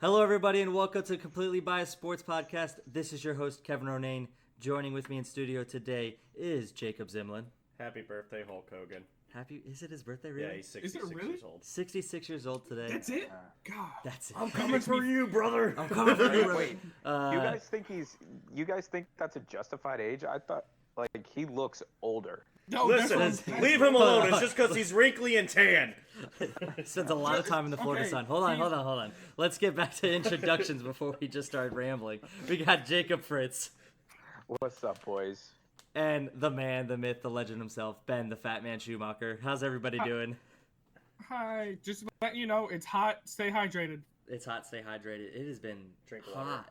Hello, everybody, and welcome to Completely Biased Sports Podcast. This is your host, Kevin Ronayne. Joining with me in studio today is Jacob Zimlin. Happy birthday, Hulk Hogan. Is it his birthday, really? Yeah, he's 66 years old. 66 years old today. That's it? God. That's it. I'm coming for you, brother. I'm coming for you, brother. Wait, you guys think that's a justified age? I thought, he looks older. No, Listen, leave him alone. It's just because he's wrinkly and tan. Spends a lot of time in the Florida sun. Hold on. Let's get back to introductions before we just start rambling. We got Jacob Fritz. What's up, boys? And the man, the myth, the legend himself, Ben, the Fat Man Schumacher. How's everybody doing? Hi, just to let you know, it's hot. Stay hydrated. It's hot. Stay hydrated. It has been Drink hot. water.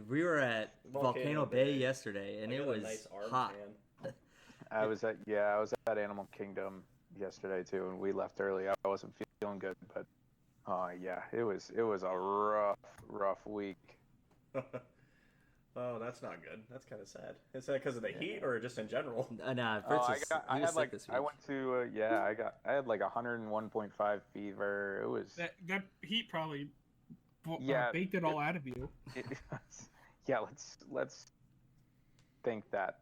We were at Volcano Bay yesterday, and it was nice arm hot. tan. I was at Animal Kingdom yesterday too, and we left early. I wasn't feeling good, but it was a rough week. Oh, that's not good. That's kind of sad. Is that because of the heat or just in general? Nah, Fritz I had sick this week. I went to I had 101.5 fever. It was That heat probably baked it all out of you. Let's think that.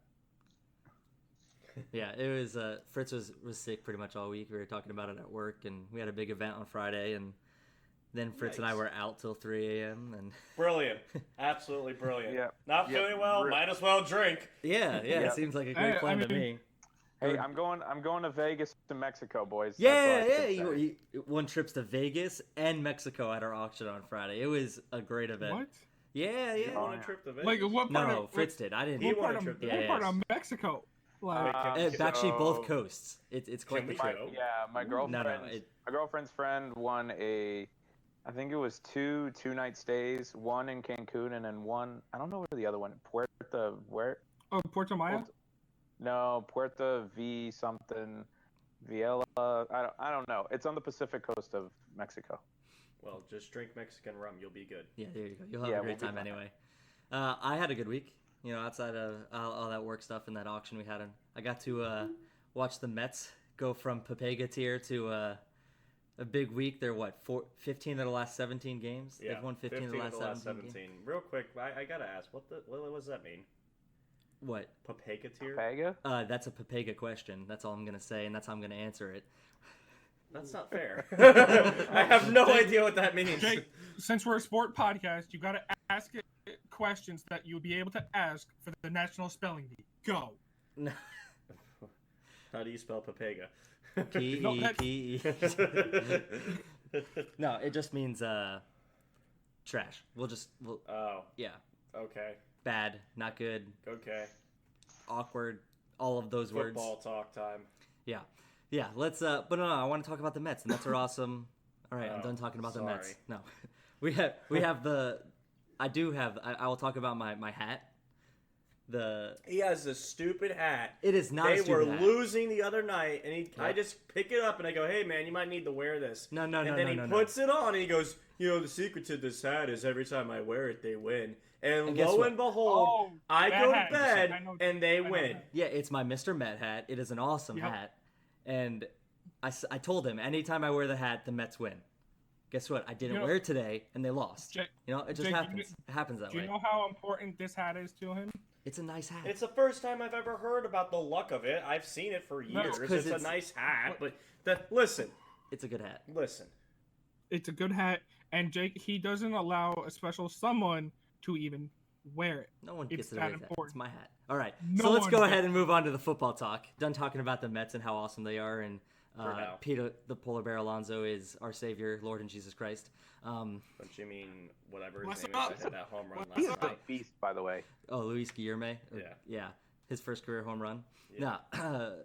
Yeah, it was. Fritz was sick pretty much all week. We were talking about it at work, and we had a big event on Friday, and then Fritz and I were out till 3 a.m. and Brilliant, absolutely brilliant. Yeah. Not feeling well, might as well drink. Yeah. It seems like a great plan to me. Hey, I'm going to Vegas to Mexico, boys. Yeah. You won trips to Vegas and Mexico at our auction on Friday. It was a great event. What? Yeah. You won a trip to Vegas? Like what part No, Fritz did. I didn't. What part of Mexico? Like, actually, both coasts. It's quite the trip. My girlfriend. No, my girlfriend's friend won I think it was two night stays. One in Cancun and then one. I don't know where the other one. Puerto Maya. Puerto V something. Viela. I don't know. It's on the Pacific coast of Mexico. Well, just drink Mexican rum. You'll be good. Yeah, there you go. You'll have a great time anyway. I had a good week. You know, outside of all that work stuff and that auction we had, I got to watch the Mets go from Papega tier to a big week. They're 15 of the last 17 games. Yeah, they've won 15 of the last 17 games. Real quick, I gotta ask, what does that mean? What? Papega tier? Papega? That's a Papega question. That's all I'm gonna say, and that's how I'm gonna answer it. That's not fair. I have no idea what that means. Jake, since we're a sport podcast, you got to ask it questions that you'll be able to ask for the National Spelling Bee. Go. No. How do you spell Papega? P-E-P-E. No, it just means trash. Oh. Yeah. Okay. Bad, not good, Okay. awkward, all of those words. Football talk time. Yeah, let's but no, I want to talk about the Mets. The Mets are awesome. All right, I'm done talking about the Mets. No. We have the I will talk about my hat. He has this stupid hat. It is not a stupid hat. They were losing the other night, and I just pick it up and I go, "Hey man, you might need to wear this." No. And then he puts it on and he goes, the secret to this hat is every time I wear it, they win. And lo and behold, I go to bed and they win. Yeah, it's my Mr. Met hat. It is an awesome hat. And I told him, anytime I wear the hat, the Mets win. Guess what? I didn't wear it today, and they lost. Jake, it just happens. It happens that way. Do you know how important this hat is to him? It's a nice hat. It's the first time I've ever heard about the luck of it. I've seen it for years. It's a nice hat, but listen. It's a good hat. Listen. It's a good hat, and Jake, he doesn't allow a special someone to even wear it. No one gets to wear that. It's my hat. All right, so let's go ahead and move on to the football talk. Done talking about the Mets and how awesome they are, and Peter the Polar Bear Alonso is our savior, Lord and Jesus Christ. Don't you mean whatever his What's name up? is? I hit that home run He's last a night. beast, by the way. Oh, Luis Guillermo. Yeah. His first career home run. Yeah. No,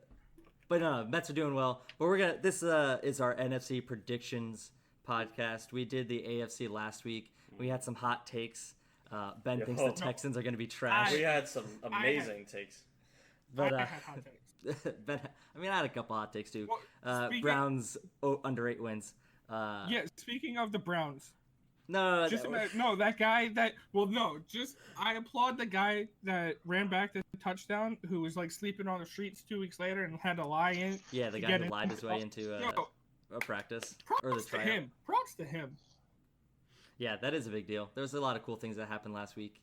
but no, Mets are doing well. But this is our NFC predictions podcast. We did the AFC last week. We had some hot takes. Ben thinks the Texans are going to be trash. We had some amazing takes. But I had hot takes. Ben, I had a couple hot takes too. Well, Browns under 8 wins. Speaking of the Browns. No, that guy I applaud the guy that ran back the touchdown who was sleeping on the streets 2 weeks later and had to lie in. Yeah, the guy who lied his way into a practice or the tryout. Props to him. Yeah, that is a big deal. There was a lot of cool things that happened last week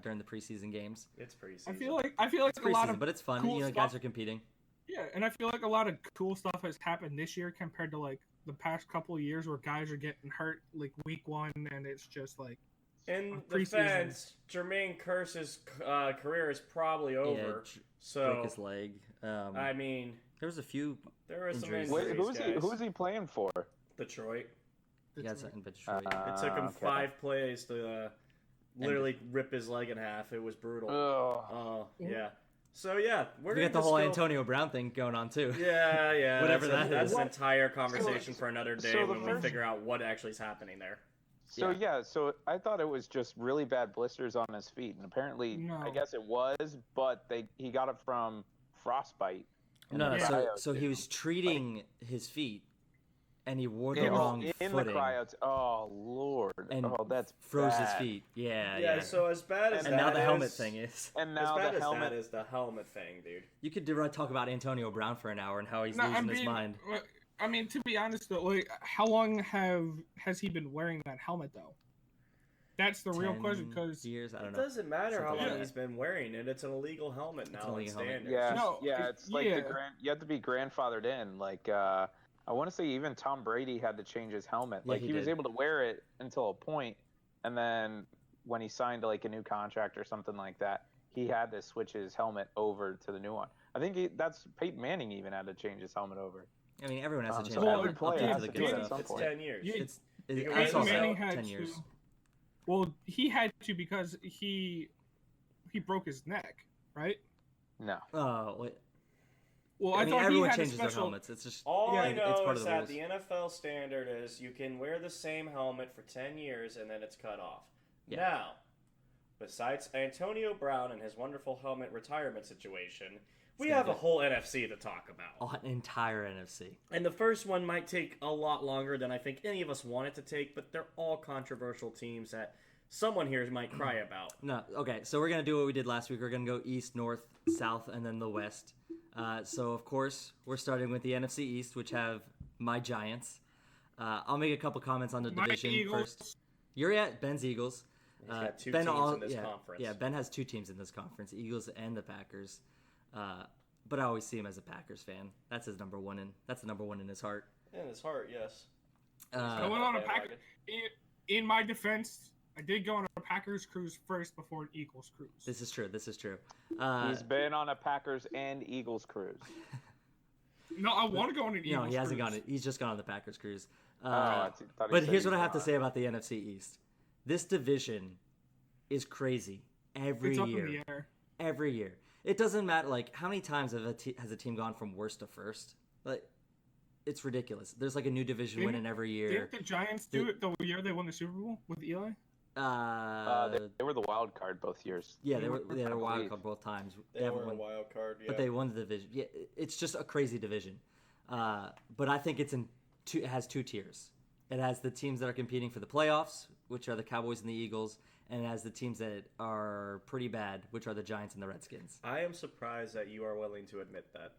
during the preseason games. It's preseason. I feel like It's a lot preseason, of but it's fun. cool Guys stuff. are competing. Yeah, and I feel like a lot of cool stuff has happened this year compared to like the past couple of years where guys are getting hurt like week 1, and it's just like. In preseason. defense, Jermaine Kearse's career is probably over. Break his leg. I mean, there was a few. there were some injuries. injuries. Wait, who is he playing for? Detroit. He has that in Detroit. It took him Okay. 5 plays to literally rip his leg in half. It was brutal. Oh, Yeah. So yeah, we got the whole Antonio Brown thing going on too. Yeah. Whatever that's is. an entire conversation for another day so the when we first- figure out what actually is happening there. So I thought it was just really bad blisters on his feet, and apparently, No. I guess it was, but he got it from frostbite. No, Yeah. so he was treating his feet, and he wore the in, wrong in footing the cryouts. Oh Lord! and that's froze bad. his feet. Yeah. Yeah. So as bad as and that now the helmet is- thing is. And As now bad the as helmet. that is the helmet thing, dude. You could talk about Antonio Brown for an hour and how he's No, losing his mind. I mean, to be honest though, like, how long has he been wearing that helmet though? That's the real 10 question, because years. I don't It know. doesn't matter how Something long like he's been wearing it. It's an illegal helmet now. It's an in illegal helmet. standards. Yeah, No, it's like yeah. you have to be grandfathered in. Like I want to say even Tom Brady had to change his helmet. Yeah, Like he he was did. able to wear it until a point, and then when he signed like a new contract or something like that, he had to switch his helmet over to the new one. I think that's Peyton Manning even had to change his helmet over. I mean, everyone has to change. so their every helmet. player Up has to to the do it good at stuff. some It's point. 10 years. Yeah. It's You can I wear saw it that, Manning had 10 years. to. Well, he had to because he broke his neck, right? No. Oh, wait. Well, I mean, thought he everyone had a changes their special. helmets. It's just All I it's know part is of the that rules. the NFL standard is you can wear the same helmet for 10 years and then it's cut off. Yeah. Now, besides Antonio Brown and his wonderful helmet retirement situation, we have a whole NFC to talk about. An entire NFC. And the first one might take a lot longer than I think any of us want it to take, but they're all controversial teams that someone here might cry about. No, okay. So we're gonna do what we did last week. We're gonna go east, north, south, and then the west. So of course we're starting with the NFC East, which have my Giants. I'll make a couple comments on the My division Eagles. first. You're at Ben's Eagles. He's got two Ben teams in this conference. Yeah, Ben has 2 teams in this conference, Eagles and the Packers. But I always see him as a Packers fan. That's his number one that's the number one in his heart. In his heart, yes. I went on a Packers. In my defense, I did go on a Packers cruise first before an Eagles cruise. This is true. This is true. He's been on a Packers and Eagles cruise. No, I want to go on an Eagles No, he hasn't cruise. gone. He's just gone on the Packers cruise. I thought he But said here's he's what I have to not. say about the NFC East. This division is crazy every It's up year. in the air. Every year. It doesn't matter. Like, how many times has a team gone from worst to first? Like, it's ridiculous. There's like a new division winning every year. Didn't the Giants do it the year they won the Super Bowl with Eli? They were the wild card both years. Yeah, they were I wild believe. card both times. They haven't were a won- wild card, yeah. But they won the division. Yeah, it's just a crazy division. But I think it has 2 tiers. It has the teams that are competing for the playoffs, which are the Cowboys and the Eagles, and it has the teams that are pretty bad, which are the Giants and the Redskins. I am surprised that you are willing to admit that.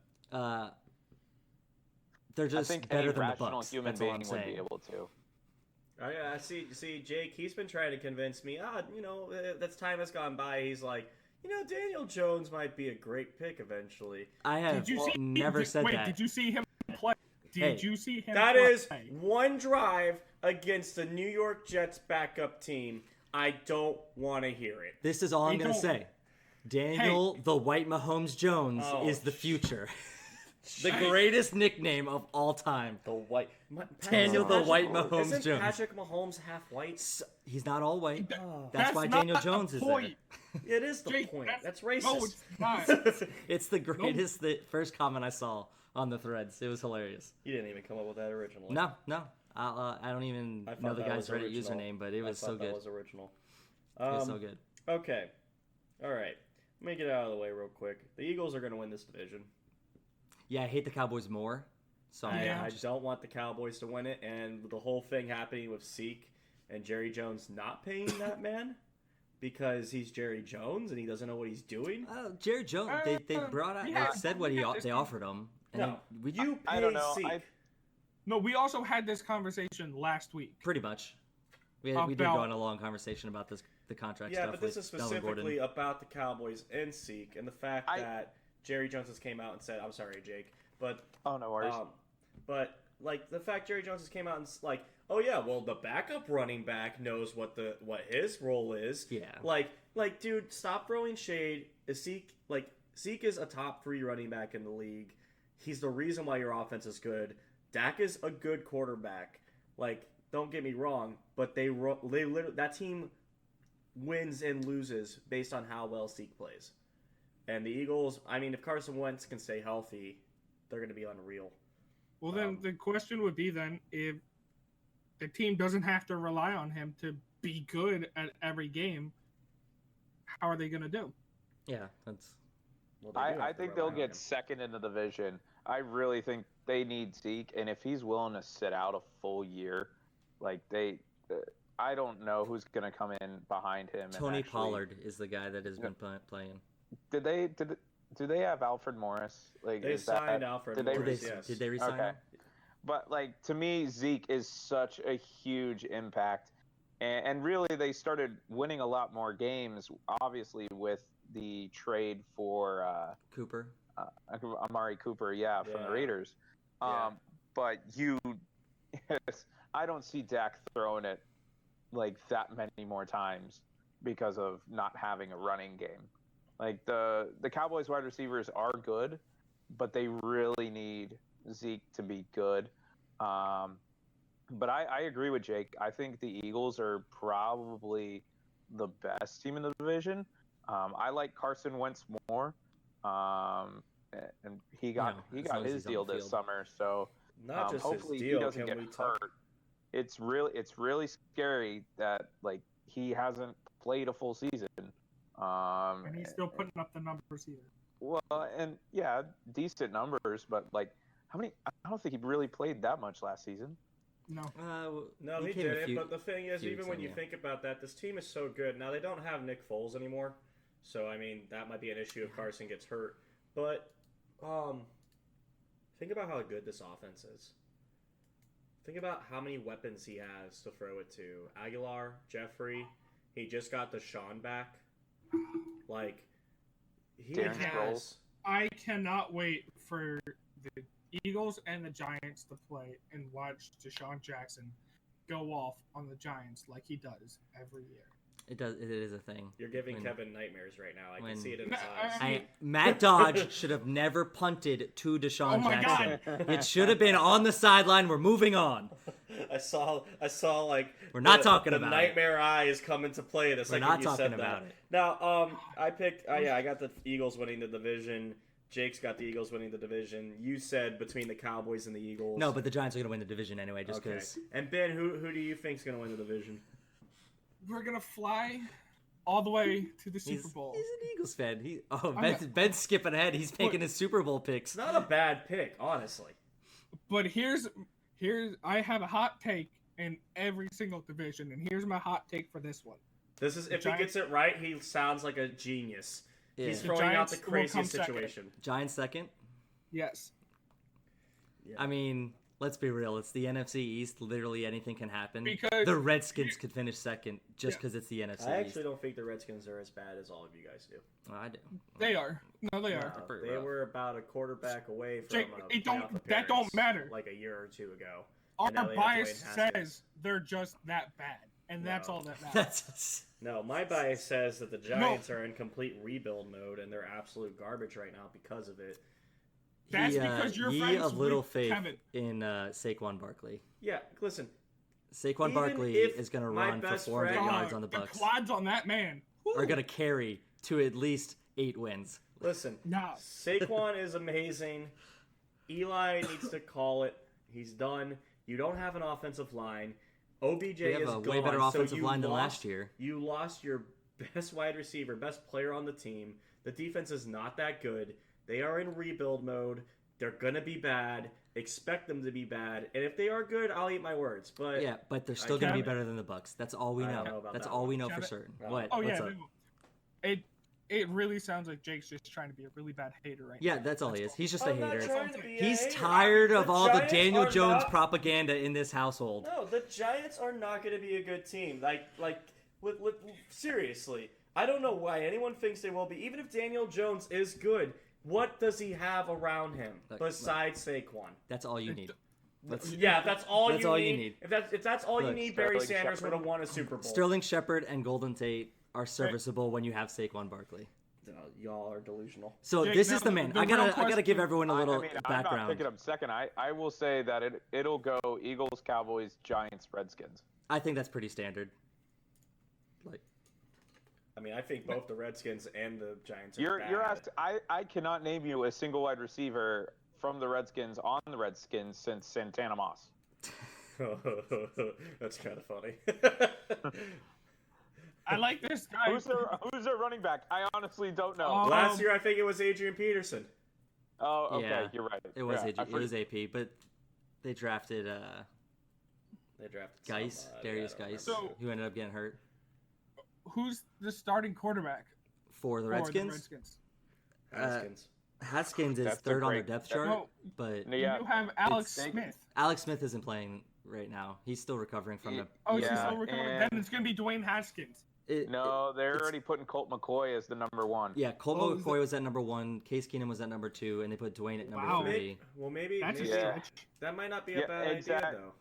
They're I just think better any than the rational Bucs. human That's all being I'm would saying. be able to. I see, Jake, he's been trying to convince me, that's time has gone by. He's like, Daniel Jones might be a great pick eventually. I have never said that. Did you see him play? Did you see him That play? is one drive against the New York Jets backup team. I don't want to hear it. This is all I'm going to say. Daniel the White Mahomes Jones Oh, is the future. The greatest nickname of all time. The white Daniel the White Mahomes Isn't Jones. Patrick Mahomes half white? He's not all white. Oh. That's why not Daniel the Jones is point. there. It is the Jake, point. That's No, racist. it's not. It's the greatest first comment I saw on the threads. It was hilarious. You didn't even come up with that originally. No. I don't even I thought know the that guy's was Reddit original. username, but it was I so thought good. That was original. It was so good. Okay. All right. Let me get it out of the way real quick. The Eagles are going to win this division. Yeah, I hate the Cowboys more. So I don't want the Cowboys to win it, and the whole thing happening with Zeke and Jerry Jones not paying that man because he's Jerry Jones and he doesn't know what he's doing. Jerry Jones. They brought out. yeah, they said what they offered him. And No, then I don't know. Zeke. No, we also had this conversation last week. pretty much. We did go on a long conversation about the contract Yeah, stuff. but this with is Melvin specifically Gordon. about the Cowboys and Zeke, and the fact that Jerry Jones has came out and said, "I'm sorry, Jake," but Oh, no worries. but like the fact Jerry Jones has came out and like, "Oh yeah, well the backup running back knows what his role is." Yeah. Like dude, stop throwing shade. Zeke is a top 3 running back in the league. He's the reason why your offense is good. Dak is a good quarterback. Like, don't get me wrong, but they literally, that team wins and loses based on how well Zeke plays. And the Eagles, I mean, if Carson Wentz can stay healthy, they're going to be unreal. Well, then the question would be then, if the team doesn't have to rely on him to be good at every game, how are they going to do? Yeah, that's. Well, I think they'll get second in the division. I really think they need Zeke, and if he's willing to sit out a full year, like I don't know who's going to come in behind him. Tony Pollard is the guy that has been playing. Do they have Alfred Morris? Like, they signed Alfred Morris. Yes. Did they resign him? But like, to me, Zeke is such a huge impact, and really they started winning a lot more games, obviously with the trade for Cooper. Amari Cooper, from the Raiders. But I don't see Dak throwing it like that many more times because of not having a running game. Like the Cowboys wide receivers are good, but they really need Zeke to be good. But I agree with Jake. I think the Eagles are probably the best team in the division. I like Carson Wentz more. And he got his deal this summer, so not just hopefully his deal. he doesn't get hurt. It's really scary that like he hasn't played a full season. And he's still putting up the numbers here. Well, and decent numbers, but like how many? I don't think he really played that much last season. No. No, he didn't. But the thing is, even when you think about that, this team is so good. Now they don't have Nick Foles anymore, so I mean that might be an issue if Carson gets hurt. But think about how good this offense is. Think about how many weapons he has to throw it to. Aguilar, Jeffrey. He just got Deshaun back. Like, he has. I cannot wait for the Eagles and the Giants to play and watch Deshaun Jackson go off on the Giants like he does every year. It does. It is a thing. You're giving Kevin nightmares right now. I can see it in his eyes. Matt Dodge should have never punted to Deshaun Jackson. God. It should have been on the sideline. We're moving on. I saw like we're not talking the about nightmare eyes come into play the second you said that. Now, I picked. I got the Eagles winning the division. Jake's got the Eagles winning the division. You said between the Cowboys and the Eagles. No, but the Giants are going to win the division anyway, just because. And Ben, who do you think's going to win the division? We're gonna fly all the way to the Super Bowl. He's an Eagles fan. Ben's skipping ahead. He's making his Super Bowl picks. It's not a bad pick, honestly. But here's I have a hot take in every single division, and here's my hot take for this one. This is if he gets it right, he sounds like a genius. Yeah. He's throwing out the craziest situation. Giants second? Yes. Yeah. I mean, let's be real. It's the NFC East. Literally anything can happen. Because the Redskins could finish second just because it's the NFC East. I actually don't think the Redskins are as bad as all of you guys do. Well, I do. They are. No, they are. They were about a quarterback away from Jake, that don't matter. Like a year or two ago. Our bias says they're just that bad, and that's all that matters. No, my bias says that the Giants are in complete rebuild mode, and they're absolute garbage right now because of it. That's because you're friends of little with faith Kevin. in Saquon Barkley. Yeah, listen. Saquon Barkley is going to run for 400 yards on the Bucs. The quads on that man are going to carry to at least 8 wins. Listen, Saquon is amazing. Eli needs to call it. He's done. You don't have an offensive line. OBJ is gone. Way better offensive line than last year. You lost your best wide receiver, best player on the team. The defense is not that good. They are in rebuild mode. They're going to be bad. Expect them to be bad. And if they are good, I'll eat my words. But yeah, but they're still going to be better than the Bucs. That's all we know. That's all we know for certain. What? Oh, What's yeah. up? It really sounds like Jake's just trying to be a really bad hater right Yeah, now. that's all he is. He's just a I'm not hater. trying to be a He's hater. tired of all the Giants Daniel are Jones not- propaganda in this household. No, the Giants are not going to be a good team. Seriously. I don't know why anyone thinks they will be. Even if Daniel Jones is good, what does he have around him besides Saquon? That's all you need. Yeah, if that's all That's you all need. you need. If that's all you Look, need, Barry Sterling Sanders Shepard. would have won a Super Bowl. Sterling Shepard and Golden Tate are serviceable when you have Saquon Barkley. Y'all are delusional. So Jake, this now is the man. the I real gotta question- give everyone a little I'm not background. picking up second. I will say that it'll go Eagles, Cowboys, Giants, Redskins. I think that's pretty standard. Like, I mean, I think both the Redskins and the Giants are You're bad. asked. I cannot name you a single wide receiver from the Redskins on the Redskins since Santana Moss. That's kind of funny. I like this guy. Who's their running back? I honestly don't know. Last year, I think it was Adrian Peterson. Oh, okay, yeah, you're right. it was Yeah, it was AP, but they drafted They drafted Geis, somebody, Darius I don't Geis, remember. So- who ended up getting hurt Who's the starting quarterback for the for Redskins. the Redskins? Haskins. Haskins is That's a third on their great- depth chart, No, but Yeah, you have Alex it's- Smith. Alex Smith isn't playing right now. He's still recovering from the. Oh, he's Yeah, still recovering. and- Then it's gonna be Dwayne Haskins. No, they're it's- already putting Colt McCoy as the number one. Yeah, Colt Oh, is McCoy was at number 1, Case Keenum was at number 2, and they put Dwayne at number Wow. 3. Well, maybe That's a maybe Yeah. stretch. that might not be Yeah, a bad idea, though.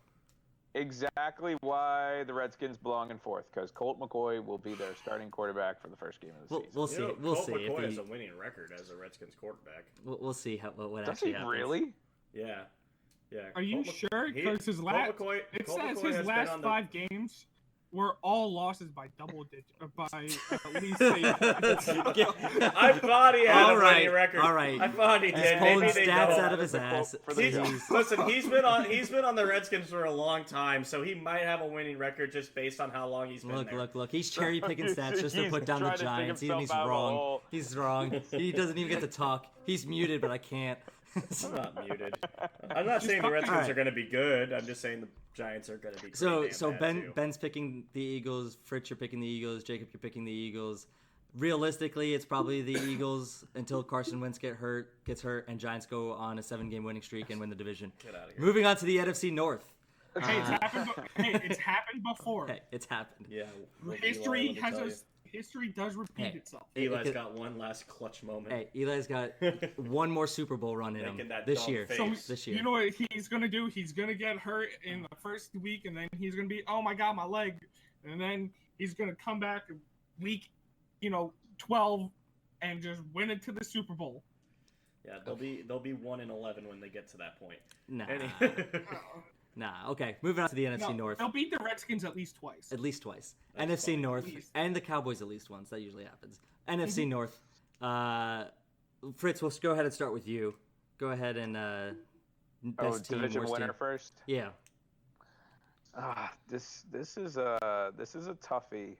Exactly why the Redskins belong in fourth, because Colt McCoy will be their starting quarterback for the first game of the season. We'll see. You know, We'll Colt see. McCoy If has he, a winning record as a Redskins quarterback. we'll see what Does actually he happens. really? Yeah. Yeah. Are you Colt sure? he- Because his Colt last McCoy- it Colt says McCoy his has been last on the- 5 games were all losses by double digit by at least 8. I thought he had All a right, winning record. all right. I thought he He's did. pulling Maybe they stats don't. out of his That's a ass. quote for the He's, Jeez. listen, he's been on the Redskins for a long time, so he might have a winning record just based on how long he's been there. Look. He's cherry picking stats just to He's put down the trying to dig Giants. He's himself out of a wrong. hole. He's wrong. He doesn't even get to talk. He's muted, but I can't. I'm not muted. I'm not saying the Redskins Alright. are going to be good. I'm just saying the Giants are going to be pretty So damn bad, too. Ben's picking the Eagles. Fritz, you're picking the Eagles. Jacob, you're picking the Eagles. Realistically, it's probably the Eagles until Carson Wentz gets hurt, and Giants go on a 7-game winning streak and win the division. Get out of here. Moving on to the NFC North. Hey, it's happened before. Hey, it's happened. Yeah. well, History Eli, let me has tell a history does repeat Hey. itself. you. Eli's It- got one last clutch moment. Hey, Eli's got one more Super Bowl run in Making him that this dog year. face. So This year. you know what he's gonna do? He's gonna get hurt in the first week, and then he's gonna be, oh my god, my leg, and then he's gonna come back week, 12, and just win it to the Super Bowl. Yeah, they'll be 1-11 when they get to that point. Nah, Any- nah. Okay, moving on to the NFC No, North. they'll beat the Redskins at least twice. At least twice. That's NFC fine. North At least. and the Cowboys at least once. That usually happens. NFC Mm-hmm. North. Fritz, we'll go ahead and start with you. Go ahead and best team, division worst winner team. first. Yeah. This is a toughie.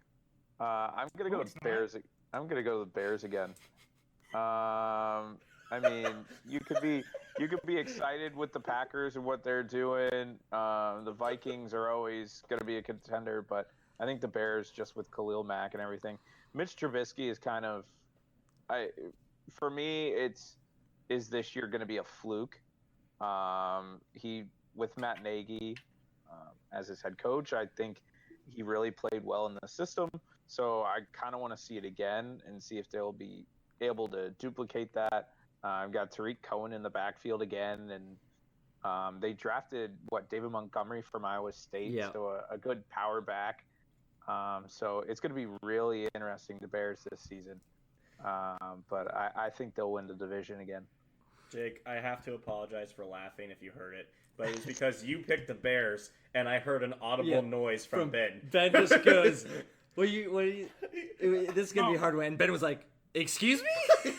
I'm gonna go No, to it's not. Bears. I'm gonna go to the Bears again. I mean, you could be excited with the Packers and what they're doing. The Vikings are always gonna be a contender, but I think the Bears, just with Khalil Mack and everything, Mitch Trubisky is kind of, for me, is this year gonna be a fluke? He with Matt Nagy as his head coach, I think he really played well in the system. So I kind of want to see it again and see if they'll be able to duplicate that. I've got Tariq Cohen in the backfield again, and they drafted David Montgomery from Iowa State, Yeah. so a good power back. So it's going to be really interesting, the Bears this season. But I think they'll win the division again. Jake, I have to apologize for laughing if you heard it, but it was because you picked the Bears, and I heard an audible Yeah, noise from Ben. Ben just goes, what you, this is going to be a No. hard one. And Ben was like, excuse me?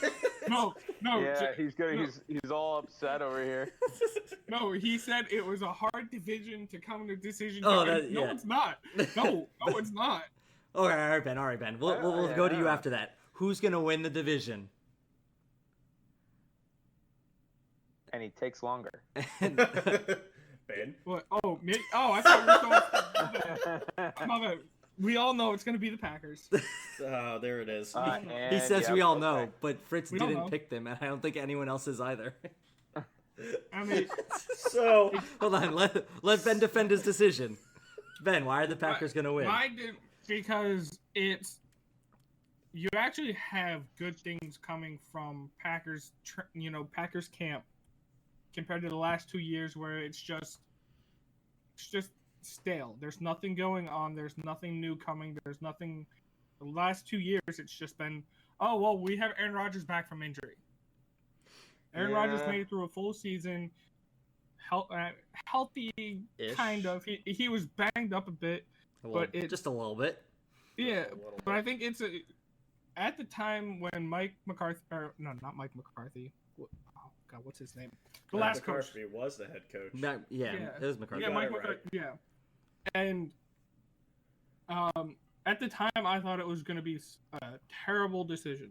No, Yeah, he's all upset over here. no. He said it was a hard division to come to decision. Oh, no, that- yeah. it's not. No, it's not. All right, Ben. We'll go to you Yeah. after that. Who's going to win the division? And he takes longer. Ben? What? Oh, me? Oh, I thought we were going. My bad. We all know it's going to be the Packers. Oh, there it is. He says we all know, okay. but Fritz We don't didn't know. pick them, and I don't think anyone else is either. I mean, So Hold on, let Ben defend his decision. Ben, why are the Packers going to win? because you actually have good things coming from Packers, Packers camp compared to the last 2 years where it's just stale. There's nothing going on. There's nothing new coming. There's nothing. The last 2 years, it's just been, oh well, we have Aaron Rodgers back from injury. Aaron Rodgers made it through a full season, healthy, kind of. He was banged up a bit, just a little bit. Yeah, but I think at the time when Mike McCarthy, or no, not Mike McCarthy. Oh God, what's his name? The last coach. McCarthy was the head coach. It was McCarthy. Yeah, Mike McCarthy. Yeah, and at the time, I thought it was going to be a terrible decision,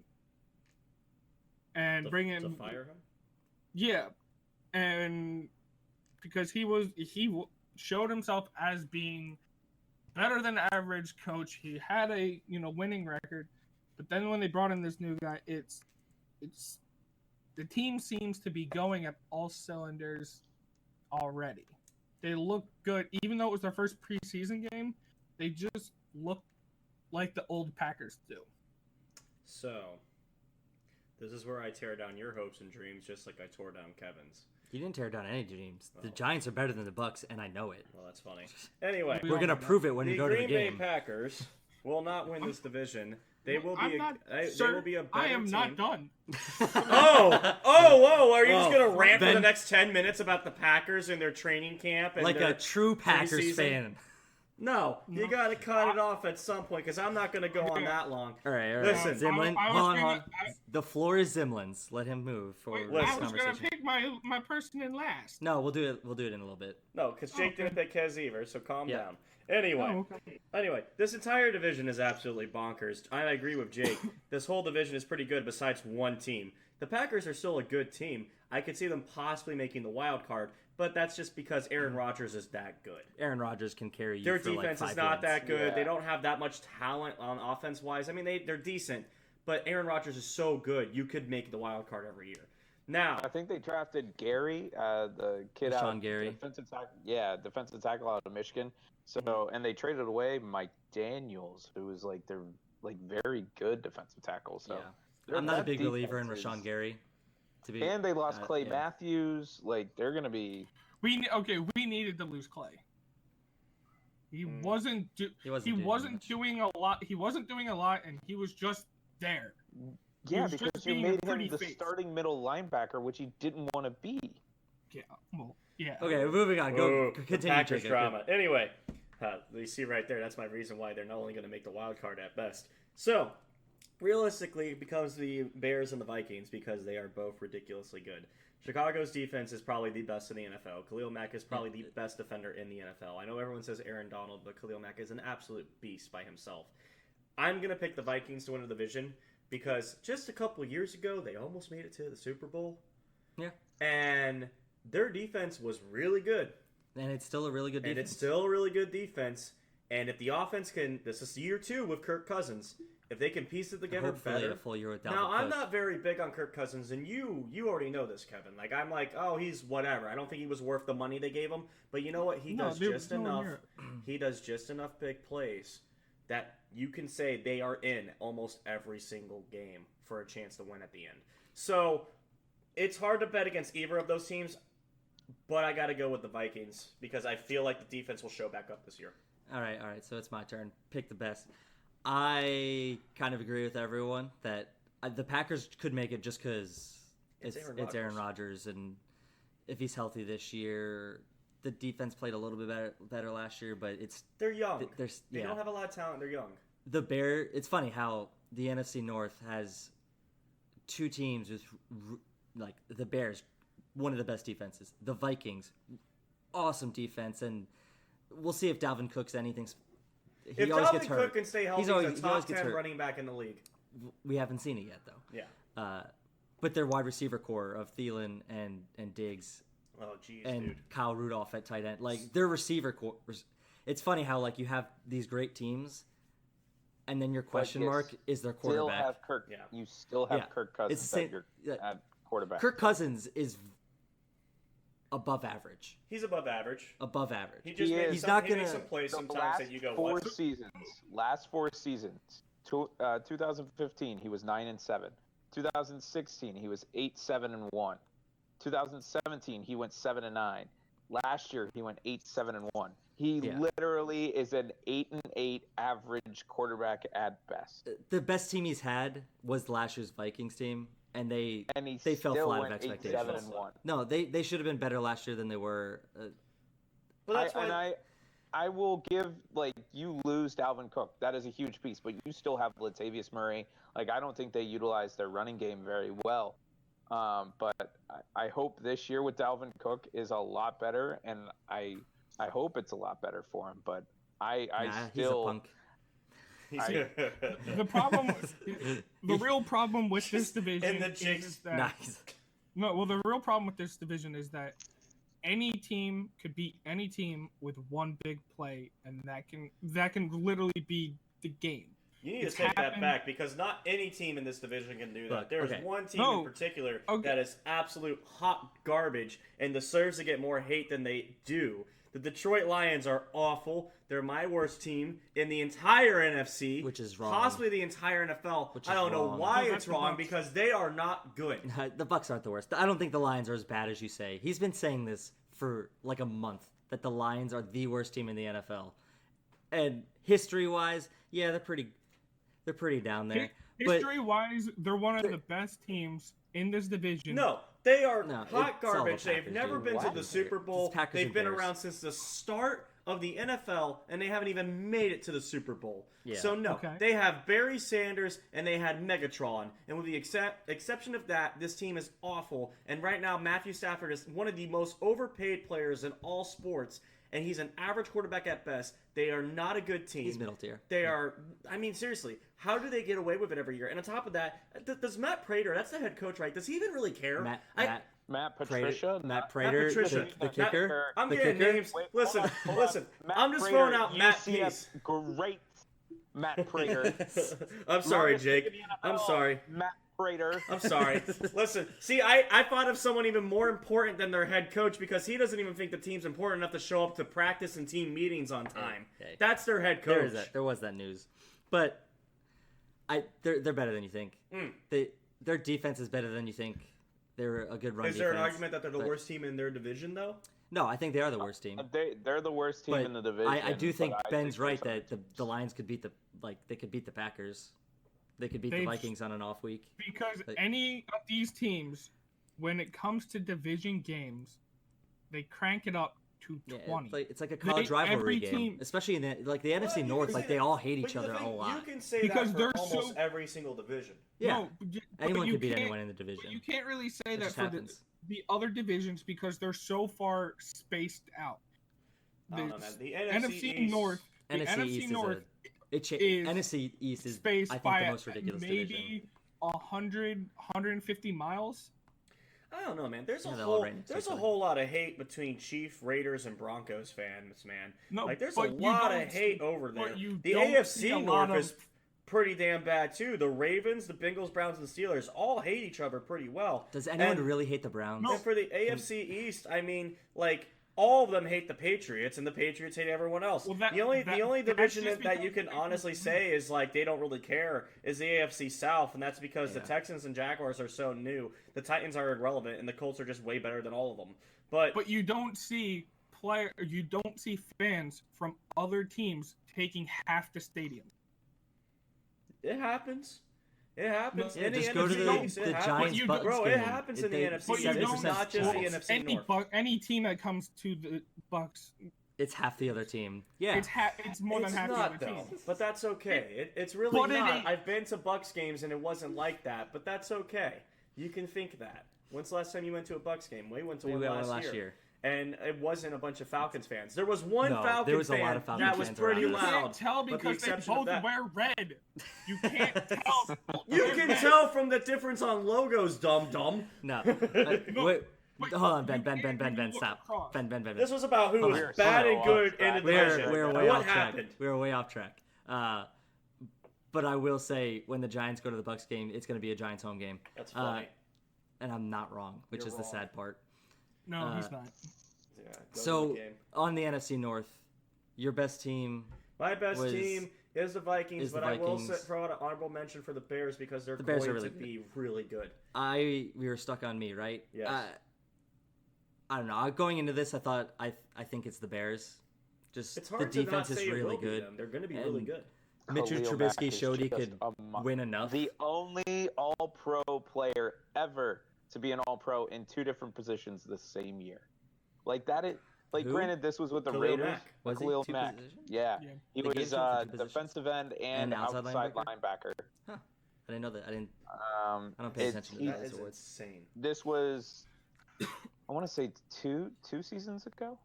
and to fire him. Yeah, and because he showed himself as being better than average coach. He had a winning record, but then when they brought in this new guy, it's the team seems to be going at all cylinders already. They look good, even though it was their first preseason game. They just look like the old Packers do. So, this is where I tear down your hopes and dreams, just like I tore down Kevin's. You didn't tear down any dreams. The Giants are better than the Bucs, and I know it. Well, that's funny. Anyway, We're gonna prove it when we go to the Green game. Bay Packers will not win this division. They will I'm be. not, They sir, will be a better I am team. not done. Whoa! Are you just gonna rant for Ben- the next 10 minutes about the Packers and their training camp? And Like their a true Packers preseason? fan. No, you gotta cut it off at some point because I'm not gonna go on that long. All right. Listen, Zimlin, I was hold gonna- on. The floor is Zimlin's. Let him move for Wait, this I was conversation. gonna pick my person in last. No, we'll do it. We'll do it in a little bit. No, because Jake didn't pick Kez either, so calm Yeah. down. Anyway, Oh, okay. this entire division is absolutely bonkers. I agree with Jake. This whole division is pretty good besides one team. The Packers are still a good team. I could see them possibly making the wild card, but that's just because Aaron Rodgers is that good. Aaron Rodgers can carry you Their for defense like 5 is not wins. that good. Yeah. They don't have that much talent on offense-wise. I mean, they're decent, but Aaron Rodgers is so good, you could make the wild card every year. Now, I think they drafted Gary, the kid Rashawn out, Gary. defensive tackle out of Michigan. So, and they traded away Mike Daniels, who was they're very good defensive tackle. So, Yeah. I'm not a that big believer in defense Rashawn is- Gary. And they lost Clay yeah. Matthews. They're gonna be. We needed to lose Clay. He wasn't doing a lot. He wasn't doing a lot, and he was just there. Yeah, was because just you being a made pretty him the face. starting middle linebacker, which he didn't want to be. Yeah. Well, yeah. Okay, moving on. Go the continue. Packers Jacob. drama. Anyway, you see right there, that's my reason why they're not only going to make the wild card at best. So, realistically, it becomes the Bears and the Vikings because they are both ridiculously good. Chicago's defense is probably the best in the NFL. Khalil Mack is probably the best defender in the NFL. I know everyone says Aaron Donald, but Khalil Mack is an absolute beast by himself. I'm going to pick the Vikings to win the division because just a couple years ago, they almost made it to the Super Bowl. Yeah. And their defense was really good. And it's still a really good defense. And it's still a really good defense. And if the offense can, this is year 2 with Kirk Cousins. If they can piece it together Hopefully better. a full year with Dalvin Now, I'm Cook. not very big on Kirk Cousins, and you already know this, Kevin. I'm oh, he's whatever. I don't think he was worth the money they gave him. But you know what? He does just enough. He does just enough big plays that you can say they are in almost every single game for a chance to win at the end. So it's hard to bet against either of those teams, but I got to go with the Vikings because I feel like the defense will show back up this year. All right. So it's my turn. Pick the best. I kind of agree with everyone that the Packers could make it just because it's Aaron Rodgers, and if he's healthy this year, the defense played a little bit better last year, but they're young. They yeah. don't have a lot of talent. They're young. It's funny how the NFC North has two teams with the Bears, one of the best defenses. The Vikings, awesome defense, and we'll see if Dalvin Cook's anything. If always Dalvin gets hurt. Cook can stay healthy, he's a top 10 running back in the league. We haven't seen it yet, though. Yeah. But their wide receiver core of Thielen and Diggs Oh, jeez, and dude. Kyle Rudolph at tight end, their receiver core. It's funny how you have these great teams, and then your question you mark is their Still quarterback. have Kirk. Yeah. You still have Yeah. Kirk Cousins It's the same- at your yeah. at quarterback. Kirk Cousins is above average. He's above average. Above average. He just He makes is. some, not he makes gonna- some plays The sometimes last that you go, four what? seasons, 2015 he was 9-7. 2016 he was 8-7-1. 2017 he went 7-9. Last year he went 8-7-1. He Yeah. literally is an 8-8 average quarterback at best, The best team he's had was last year's Vikings team, and they and he They fell still flat of went expectations. 8-7-1. no they should have been better last year than they were. But that's why. I will give, like, you lose Dalvin Cook. That is a huge piece, but you still have Latavius Murray. Like, I don't think they utilize their running game very well. But I hope this year with Dalvin Cook is a lot better, and I hope it's a lot better for him. But I He's a still punk. The problem, the real problem with this division And the is Jinx. that Nice. no. Well, the real problem with this division is that any team could beat any team with one big play, and that can literally be the game. You need to It's take that happened- back because not any team in this division can do that. Look, There's okay. one team No. in particular Okay. that is absolute hot garbage and deserves to get more hate than they do. The Detroit Lions are awful. They're my worst team in the entire NFC, Which is wrong. Possibly the entire NFL. Which I is don't know wrong. why No, that's it's the wrong Bucs. because they are not good. The Bucs aren't the worst. I don't think the Lions are as bad as you say. He's been saying this for like a month, that the Lions are the worst team in the NFL. And history-wise, yeah, they're pretty down there. But History-wise, they're one of the best teams in this division. No, they are No, hot it's all the garbage. They've Packers, never dude. been to What? the Super Bowl. It's Packers They've and been Bears. around since the start of the NFL, and they haven't even made it to the Super Bowl. Yeah. So no, Okay. they have Barry Sanders and they had Megatron, and with the exception of that, this team is awful. And right now, Matthew Stafford is one of the most overpaid players in all sports, and he's an average quarterback at best. They are not a good team. he's middle tier. They are. I mean, seriously, how do they get away with it every year? And on top of that, does Matt Prater? That's the head coach, right? Does he even really care? Matt Prater, Patricia, Matt Prater, Patricia. the Matt- kicker. I'm the getting kicker. names. Wait, Listen, hold on, hold listen. on. Matt I'm just Prater, throwing out Matt UCF, Peace. Great, Matt Prater. I'm sorry, Longest kick Jake. in the I'm NFL, sorry. Matt Prater. I'm sorry. Listen, see, I thought of someone even more important than their head coach because he doesn't even think the team's important enough to show up to practice and team meetings on time. Okay. That's their head coach. There was that news, but they're better than you think. Their defense is better than you think. They're a good run. Is there an defense, argument that they're the but- worst team in their division, though? No, I think they are the worst team. They're the worst team But in the division. I do think but I Ben's think right there's that other the Lions could beat they could beat the Packers. They could beat the They've- Vikings on an off week. Because Like- any of these teams, when it comes to division games, they crank it up to Yeah, 20. it's like a college They- rivalry every game, team- especially in the NFC Well, North. you Like can they say all that, hate but each the other a thing- lot. You can say Because that they're for almost so- every single division. Yeah, No, but anyone you could beat can't- anyone in the but division. you can't really say It that just for happens. the other divisions because they're so far spaced out. I don't know, man. The NFC East, North, the NFC NFC East North is is NFC East is spaced I think by the most ridiculous maybe division. 150 miles. I don't know, man. There's Yeah, a they're all whole right next to there's each a other. whole lot of hate between Chief, Raiders, and Broncos fans, man. No, Like there's a but you lot don't of hate see- over there. but you The don't see a AFC lot North of- is pretty damn bad too. The Ravens, the Bengals, Browns, and Steelers all hate each other pretty well. Does anyone And- really hate the Browns? And for the AFC East, I mean, like all of them hate the Patriots, and the Patriots hate everyone else. Well, that- the only that's division just that you because can honestly say is like they don't really care is the AFC South, and that's because the Yeah. Texans and Jaguars are so new. The Titans are irrelevant, and the Colts are just way better than all of them. But But you don't see fans from other teams taking half the stadium. it happens. It happens. Yeah, In just the go to NFC East, the it happens. Giants you Bucs don't- Bro, game. it happens in the NFC But you East. It's don't- not just the Bucs. NFC North. Any team that comes to the Bucks, It's half the other team. Yeah, it's more than It's half not, the other though. team. But that's okay. It's really But it not. ain't. I've been to Bucks games and it wasn't like that. But that's okay. You can think that. When's the last time you went to a Bucks game? We went to we one went last year. And it wasn't a bunch of Falcons fans. There was one No, Falcons there was a fan lot of Falcons that was fans pretty around You us. loud. can't tell But the because they exception of both that- wear red. You can't tell. You can tell from the difference on logos, dum-dum. no. No, Wait, but hold on, you Ben, can't look stop. across. Ben. This was about who was We're bad so and good off in the track. division. We're way What off track. happened? We're way off track. But I will say, when the Giants go to the Bucs game, it's going to be a Giants home game. That's funny. And I'm not wrong, which You're is the wrong. sad part. No, he's not. Yeah, go to the So, game. on the NFC North, your best team... My best team is the Vikings, but I will Vikings. throw out an honorable mention for the Bears because they're The Bears going are really to good. be really good. We were stuck on me, right? Yes. I don't know. Going into this, I think it's the Bears. Just It's the hard defense to not is say it really will be good. them. They're going to be And really good. Mitchell Khalil Trubisky Mack is showed he just could a win enough. The only All-Pro player ever to be an All-Pro in 2 different positions the same year. Like that is like Who? granted this was with the Khalil Raiders. Mack. Was he Khalil 2 Mack. positions? Yeah. Yeah. He They gave was him for 2 positions? defensive end and outside outside linebacker? linebacker. I didn't know that. I don't pay it- attention to he- that. That is awards. insane. This was I want to say two seasons ago.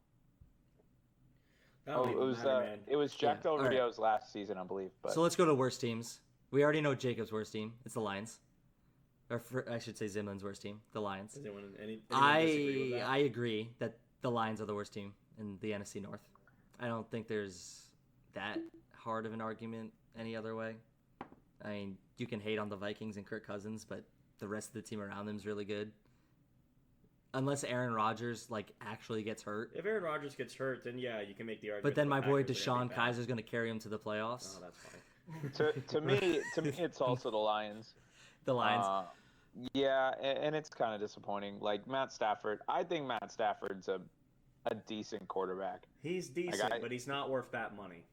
That don't even matter, man. It was Jack Yeah, Del all right. Rio's last season, I believe. But So let's go to worst teams. We already know Jacob's worst team. It's the Lions. I should say Zimlin's worst team, the Lions. Does anyone disagree with that? I agree that the Lions are the worst team in the NFC North. I don't think there's that hard of an argument any other way. I mean, you can hate on the Vikings and Kirk Cousins, but the rest of the team around them is really good. Unless Aaron Rodgers actually gets hurt. If Aaron Rodgers gets hurt, then yeah, you can make the argument. But then the my boy Packers are gonna Deshaun be bad. Kaiser's going to carry him to the playoffs. Oh, that's fine. to me, it's also the Lions. The Lions. Yeah, and it's kind of disappointing. Like Matt Stafford, I think Matt Stafford's a decent quarterback. He's decent, but he's not worth that money.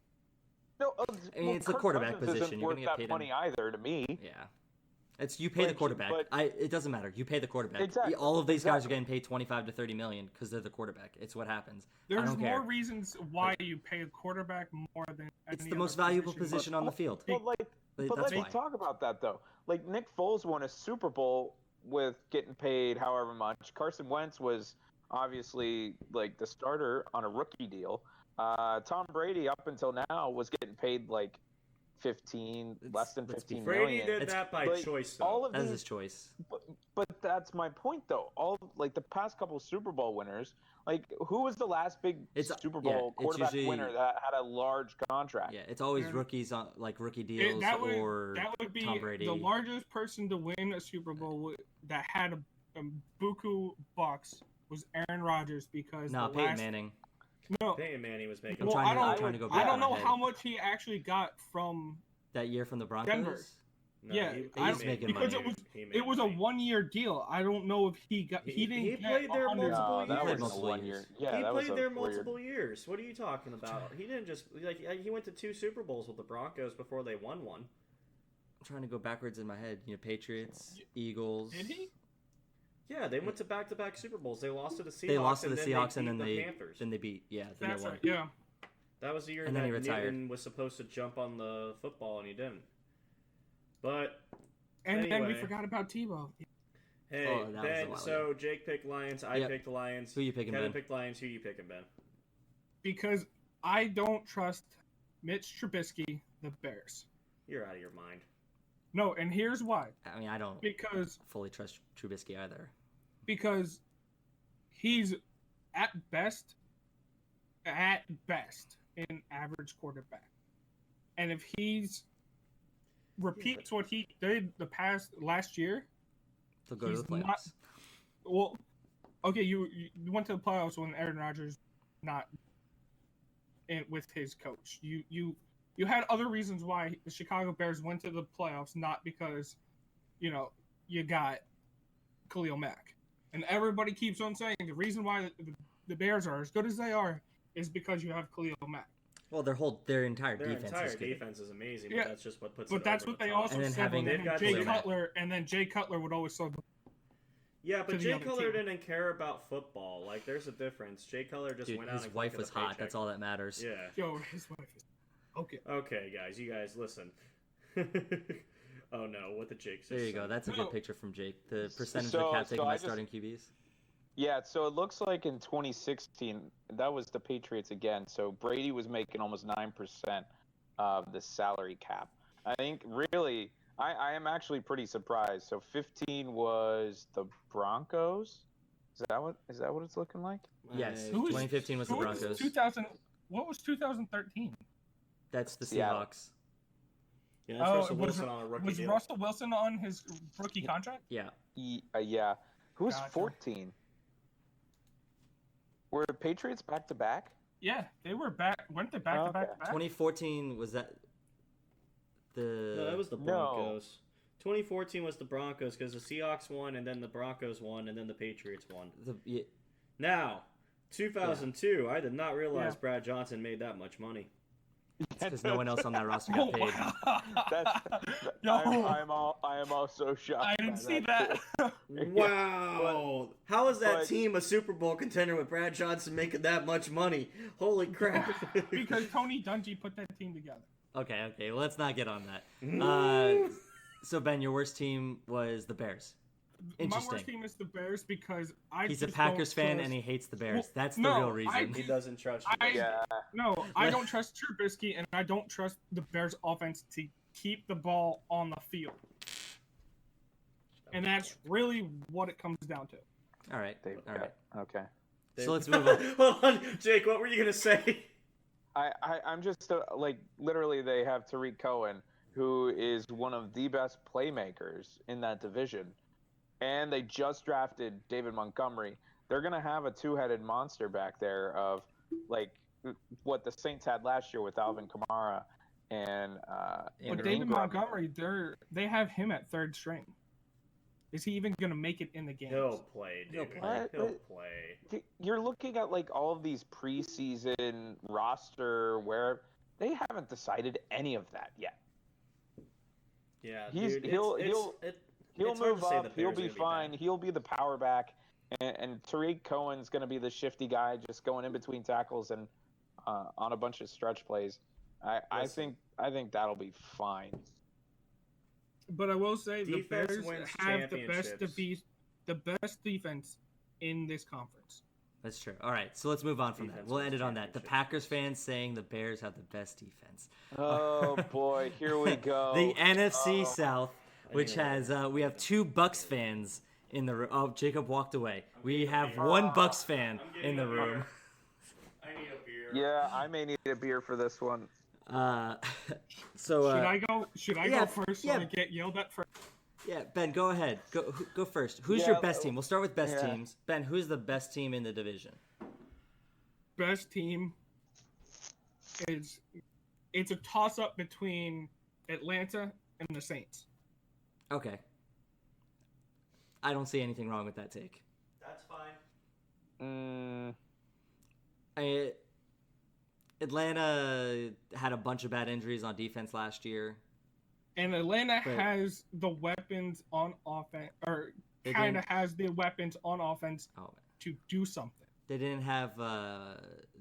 No, I mean, it's the Kirk quarterback Cousins position. Isn't You're worth gonna get that paid money either to me. Yeah. It's you pay the But- quarterback. but- It doesn't matter. You pay the quarterback. Exactly, All of these guys are exactly. getting paid 25 to 30 million because they're the quarterback. It's what happens. I There's don't more care. reasons why you pay a quarterback more than It's any the most other valuable position on the field. But That's let's why. talk about that though. Like Nick Foles won a Super Bowl with getting paid however much. Carson Wentz was obviously like the starter on a rookie deal. Tom Brady up until now was getting paid like 15, less than let's be 15 fair. Brady million. did It's- that by like, choice, though. all of That's these his choice. But that's my point, though. All like the past couple Super Bowl winners, like who was the last big Super Bowl it's quarterback usually- winner that had a large contract? Yeah, it's always Yeah. rookies on rookie deals that or would be Tom Brady. the largest person to win a Super Bowl that had a buku bucks was Aaron Rodgers because No, the Peyton last, Manning. No, Peyton Manning was making. I'm well, trying to go I back don't in know my head. how much he actually got from That year from the Broncos. Denver. Yeah, he's making because money. it was a 1-year deal. I don't know if he got He didn't get played there 100. multiple No, that played was multiple a 1 years. year. Yeah, he that played was there a 4 year. multiple years. What are you talking about? He didn't just he went to 2 Super Bowls with the Broncos before they won one. I'm trying to go backwards in my head. Patriots, Eagles. Did he? Yeah, they went to back-to-back Super Bowls. They lost to the Seahawks. They lost to the then Seahawks they and then beat the they Panthers. then they beat then That's they won. right. Yeah. That was the year And that then he retired. Newton was supposed to jump on the football and he didn't. But And then we Anyway. forgot about Tebow. hey, Oh, that was a Ben. while So Jake picked Lions. I Yep. picked Lions. Who you picking, Kevin Ben? picked Lions. Who you picking, Ben? Because I don't trust Mitch Trubisky, the Bears. You're out of your mind. No, and here's why. I mean, I don't Because fully trust Trubisky either. he's at best an average quarterback. And if he's repeats what he did last year, They'll go to He's the playoffs. not- well, okay, you went to the playoffs when Aaron Rodgers not in with his coach. You had other reasons why the Chicago Bears went to the playoffs, not because you got Khalil Mack. And everybody keeps on saying the reason why the Bears are as good as they are is because you have Khalil Mack. Well, their entire Their defense entire is good. defense is amazing, Yeah. but that's just what puts But it that's over what the they top. also And then said having when They've got Jay Khalil Mack. Cutler, and then Jay Cutler would always say, Yeah, but to the Jay other Cutler team. didn't care about football. Like, there's a difference. Jay Cutler just Dude, went out his and wife collected was a hot. paycheck. That's all that matters. Yeah. yo, his wife is okay. Okay, guys. You guys, listen. Oh, no. What the Jake There you go. said. That's a No. good picture from Jake. The percentage So- of cap so taken I by just- starting QBs. Yeah, so it looks like in 2016, that was the Patriots again. So Brady was making almost 9% of the salary cap. I think really, I am actually pretty surprised. So 15 was the Broncos. Is that what it's looking like? Yes. Who was- 2015 was the Who was Broncos. 2000? What was 2013? That's the Seattle. Seahawks. Yeah, that's Russell Wilson on a rookie was deal. Russell Wilson on his rookie contract? Yeah. Yeah. Who's Gotcha. 14? Were the Patriots back to back? Yeah, they were back. Weren't they back to back to back? 2014 was that the? No, that was the Broncos. 2014 was the Broncos because the Seahawks won, and then the Broncos won, and then the Patriots won. Now, 2002, I did not realize Brad Johnson made that much money. Because no one else on that roster got paid. I am also shocked. I didn't see that. Wow. How is that team a Super Bowl contender with Brad Johnson making that much money? Holy crap. Because Tony Dungy put that team together. Okay, well, let's not get on that. So, Ben, your worst team was the Bears. Interesting. My worst team is the Bears because he's a Packers fan and he hates the Bears. That's the real reason. He doesn't trust you. I don't trust Trubisky, and I don't trust the Bears' offense to keep the ball on the field. And that's really what it comes down to. All right. Okay. So let's move on. Hold on, Jake. What were you gonna say? I'm just literally they have Tariq Cohen, who is one of the best playmakers in that division. And they just drafted David Montgomery. They're going to have a two-headed monster back there of, like, what the Saints had last year with Alvin Kamara and David Ingram. Montgomery, they have him at third string. Is he even going to make it in the game? He'll play, dude. He'll play. You're looking at, like, all of these preseason roster where they haven't decided any of that yet. Yeah, He'll move up. He'll be fine. He'll be the power back, and Tariq Cohen's going to be the shifty guy, just going in between tackles and on a bunch of stretch plays. I think that'll be fine. But I will say the Defense Bears have the best defense in this conference. That's true. All right, so let's move on from that. We'll end it on that. The Packers fans saying the Bears have the best defense. Oh boy, here we go. The NFC South. Which has we have two Bucs fans in the room. Oh, Jacob walked away. We have one Bucs fan in the room. I need a beer. Yeah, I may need a beer for this one. So should I go first so I get yelled at first? Yeah, Ben, go ahead. Go first. Who's your best team? We'll start with best teams. Ben, who's the best team in the division? Best team is it's a toss up between Atlanta and the Saints. Okay. I don't see anything wrong with that take. That's fine. Atlanta had a bunch of bad injuries on defense last year. And Atlanta has the weapons on offense, or kind of has the weapons on offense to do something. They didn't have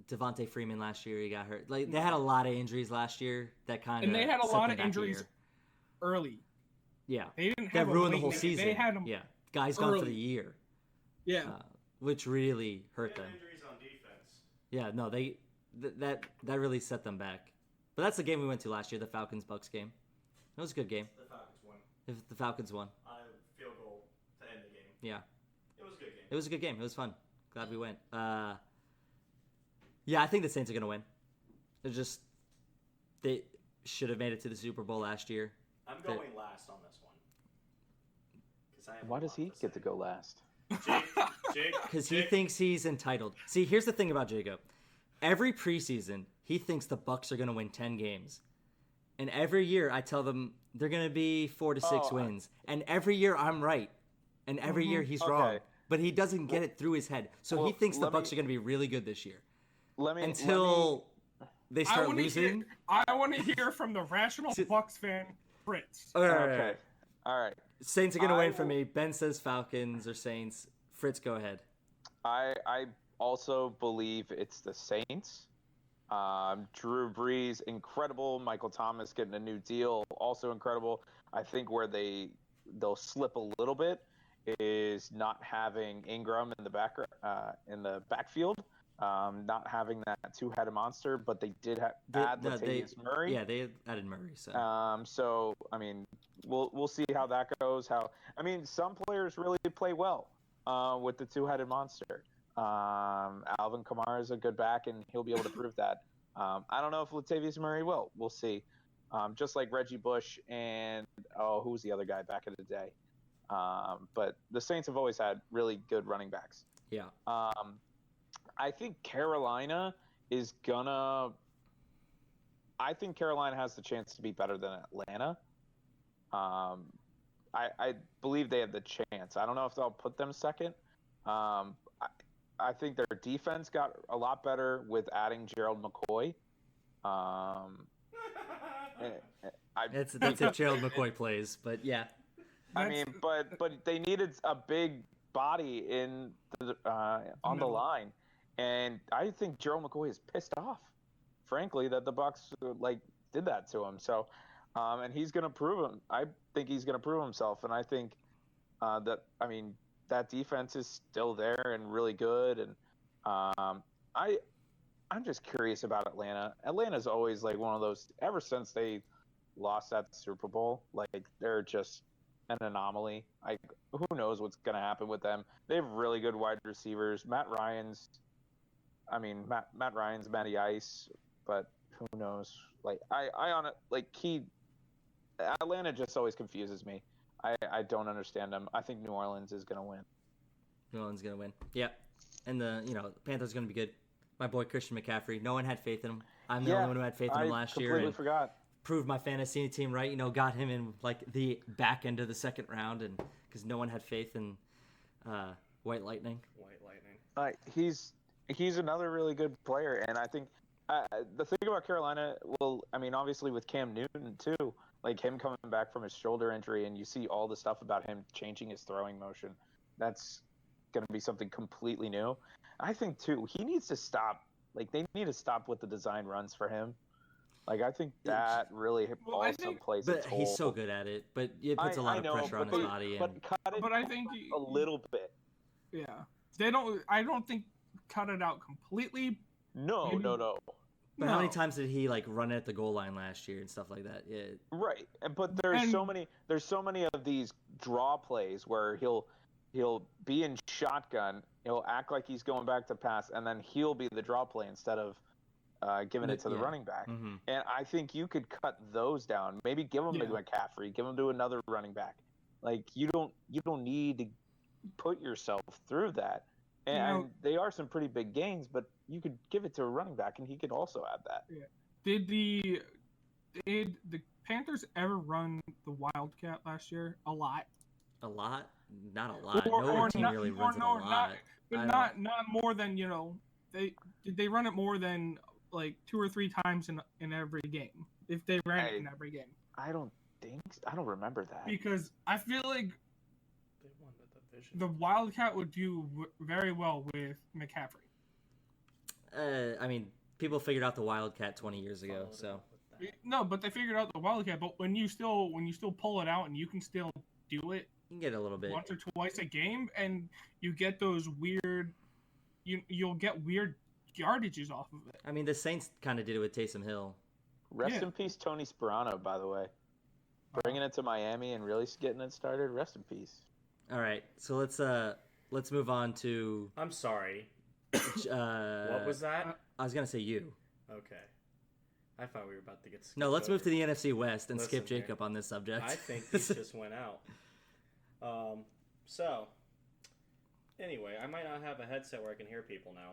Devontae Freeman last year. He got hurt. Like they had a lot of injuries last year that kind of. And they had a lot of injuries early. Yeah, they didn't have ruined the whole season. They had them guys gone for the year. Yeah, which really hurt them. Injuries on defense. Yeah, no, that really set them back. But that's the game we went to last year, the Falcons-Bucs game. It was a good game. The Falcons won. If the Falcons won. On a field goal to end the game. Yeah. It was a good game. It was a good game. It was fun. Glad we went. Yeah, I think the Saints are gonna win. They should have made it to the Super Bowl last year. I'm going last on this one. Why does he get to go last? Jake? Because he thinks he's entitled. See, here's the thing about Jacob. Every preseason, he thinks the Bucs are going to win 10 games. And every year, I tell them they're going to be 4 to 6 wins. And every year, I'm right. And every year, he's wrong. But he doesn't get it through his head. So he thinks the Bucs are going to be really good this year. Until they start losing. I want to hear from the rational Bucs fan, Fritz. All right. Saints are going to win for me. Ben says Falcons or Saints. Fritz, go ahead. I also believe it's the Saints. Drew Brees, incredible. Michael Thomas getting a new deal, also incredible. I think where they'll slip a little bit is not having Ingram in the backfield, not having that two-headed monster. But they did add Latavius Murray. Yeah, they added Murray. So I mean, we'll see how that goes. Some players really play well with the two-headed monster. Alvin Kamara is a good back, and he'll be able to prove that. I don't know if Latavius Murray will. We'll see. just like Reggie Bush and who was the other guy back in the day? But the Saints have always had really good running backs. Yeah. I think Carolina is gonna. I think Carolina has the chance to be better than Atlanta. I believe they have the chance. I don't know if they'll put them second. I think their defense got a lot better with adding Gerald McCoy. That's if Gerald McCoy plays, but yeah. I mean, but they needed a big body in on the line, and I think Gerald McCoy is pissed off, frankly, that the Bucs did that to him. So, and he's gonna prove him. I think he's gonna prove himself, and I think that defense is still there and really good. And I'm just curious about Atlanta. Atlanta's always like one of those. Ever since they lost that Super Bowl, they're just an anomaly. Who knows what's going to happen with them? They have really good wide receivers. Matt Ryan's Matty Ice, but who knows? Atlanta just always confuses me. I don't understand them. I think New Orleans is going to win. New Orleans is going to win. Yeah. And the Panthers are going to be good. My boy Christian McCaffrey. No one had faith in him. I'm the only one who had faith in him last year. I completely forgot. Proved my fantasy team right. Got him in the back end of the second round, and because no one had faith in White Lightning. He's another really good player, and I think the thing about Carolina, obviously with Cam Newton too, him coming back from his shoulder injury, and you see all the stuff about him changing his throwing motion. That's going to be something completely new. I think too, he needs to stop. They need to stop with the design runs for him. I think that really plays a toll. He's so good at it, but it puts a lot of pressure on his body. But I think a little bit. Yeah, they don't. I don't think cut it out completely. No. But how many times did he run at the goal line last year and stuff like that? Yeah. Right, but there's so many of these draw plays where he'll be in shotgun, he'll act like he's going back to pass, and then he'll be the draw play instead of giving it to the running back. Mm-hmm. And I think you could cut those down. Maybe give them to McCaffrey, give them to another running back. You don't need to put yourself through that. And they are some pretty big gains, but you could give it to a running back, and he could also add that. Yeah. Did the Panthers ever run the Wildcat last year? A lot. A lot? Not a lot. No team really runs it a lot. Not more than they run it more than 2 or 3 times in every game. If they ran it in every game. I don't remember that. Because I feel like they won the division. The Wildcat would do very well with McCaffrey. People figured out the Wildcat 20 years ago, so. No, but they figured out the Wildcat. But when you still pull it out and you can still do it, you can get a little bit once or twice a game, and you get those weird. You'll get weird yardages off of it. The Saints kind of did it with Taysom Hill. Rest in peace, Tony Sperano. By the way, bringing it to Miami and really getting it started. Rest in peace. All right, so let's move on to. I'm sorry. What was that? I was gonna say you. Okay. I thought we were about to get. No, let's move to the NFC West and skip Jacob on this subject. I think these just went out. So, anyway, I might not have a headset where I can hear people now.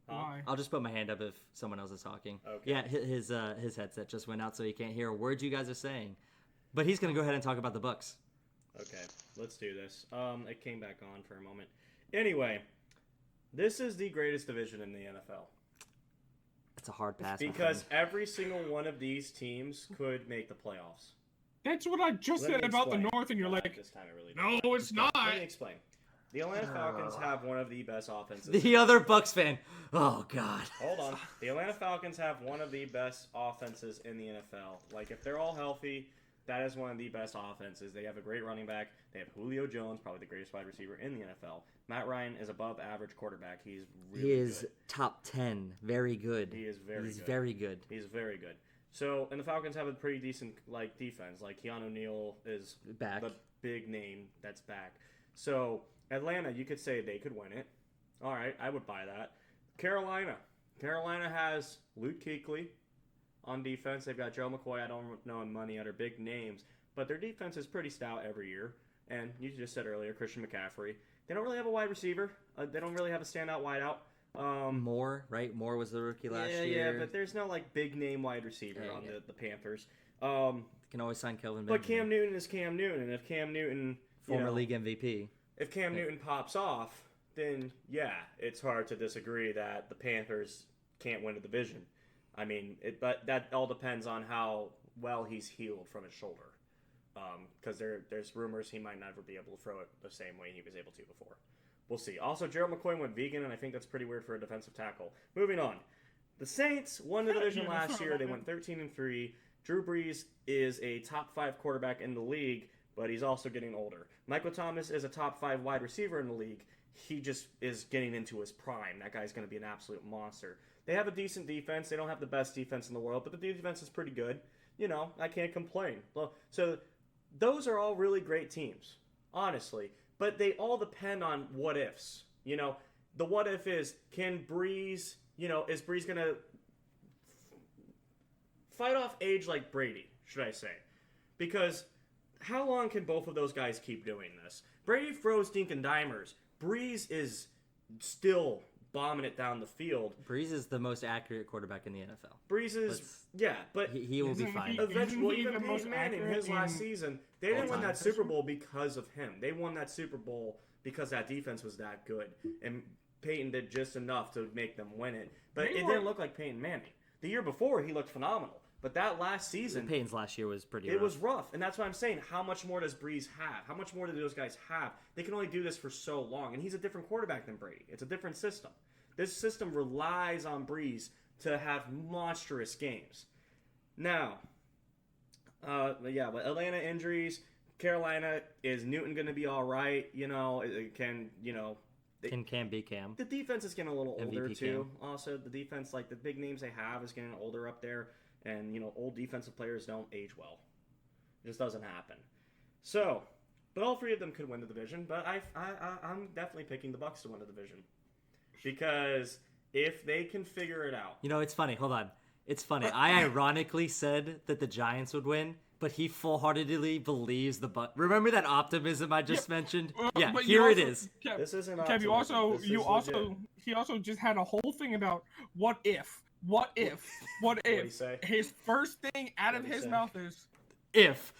Why? I'll just put my hand up if someone else is talking. Okay. Yeah, his headset just went out, so he can't hear a word you guys are saying. But he's gonna go ahead and talk about the Bucs. Okay, let's do this. It came back on for a moment. Anyway, this is the greatest division in the NFL. It's a hard pass. Because every single one of these teams could make the playoffs. That's what I just said about the North, and you're like, this time it really no, it's not. Let me explain. The Atlanta Falcons have one of the best offenses. The other Bucs fan. Oh, God. Hold on. The Atlanta Falcons have one of the best offenses in the NFL. If they're all healthy, that is one of the best offenses. They have a great running back. They have Julio Jones, probably the greatest wide receiver in the NFL. Matt Ryan is above average quarterback. He's really good. He is top 10. Very good. He is very good. He's very good. He's very good. So, and the Falcons have a pretty decent defense. Keanu Neal is back. The big name that's back. So, Atlanta, you could say they could win it. All right, I would buy that. Carolina has Luke Kuechly, on defense. They've got Joe McCoy. I don't know him money under big names, but their defense is pretty stout every year. And you just said earlier, Christian McCaffrey. They don't really have a wide receiver. They don't really have a standout wideout. Moore, right? Moore was the rookie last year. Yeah, but there's no like big name wide receiver on the Panthers. Can always sign Kelvin But Benjamin. Cam Newton is Cam Newton, and if Cam Newton, former league MVP, if Cam Newton pops off, then yeah, it's hard to disagree that the Panthers can't win a division. I mean, but that all depends on how well he's healed from his shoulder. Because there's rumors he might never be able to throw it the same way he was able to before. We'll see. Also, Gerald McCoy went vegan, and I think that's pretty weird for a defensive tackle. Moving on. The Saints won the division last year. They went 13-3. Drew Brees is a top 5 quarterback in the league, but he's also getting older. Michael Thomas is a top 5 wide receiver in the league. He just is getting into his prime. That guy's going to be an absolute monster. They have a decent defense. They don't have the best defense in the world, but the defense is pretty good. You know, I can't complain. So those are all really great teams, honestly. But they all depend on what ifs. You know, the what if is, can Brees, is Brees going to fight off age like Brady, should I say? Because how long can both of those guys keep doing this? Brady throws dink and dimers. Brees is still bombing it down the field. Brees is the most accurate quarterback in the NFL. Brees is, but he will be fine. Eventually, even Peyton Manning, his last season, they didn't win that Super Bowl because of him. They won that Super Bowl because that defense was that good. And Peyton did just enough to make them win it. But it didn't look like Peyton Manning. The year before, he looked phenomenal. But that last season... Peyton's last year was pretty rough. It was rough. And that's why I'm saying, how much more does Brees have? How much more do those guys have? They can only do this for so long. And he's a different quarterback than Brady. It's a different system. This system relies on Brees to have monstrous games. Now, with Atlanta injuries, Carolina, is Newton going to be all right? Can be Cam. The defense is getting a little older, too. Cam. Also, the defense, like the big names they have, is getting older up there. And, old defensive players don't age well. It just doesn't happen. So, but all three of them could win the division. But I'm definitely picking the Bucs to win the division. Because if they can figure it out. It's funny. Hold on. It's funny. I ironically said that the Giants would win, but he full-heartedly believes the Bucs. Remember that optimism I just mentioned? Yeah, here it is. Kev, this isn't Kev, he also just had a whole thing about what if. What if his first thing out of his mouth is if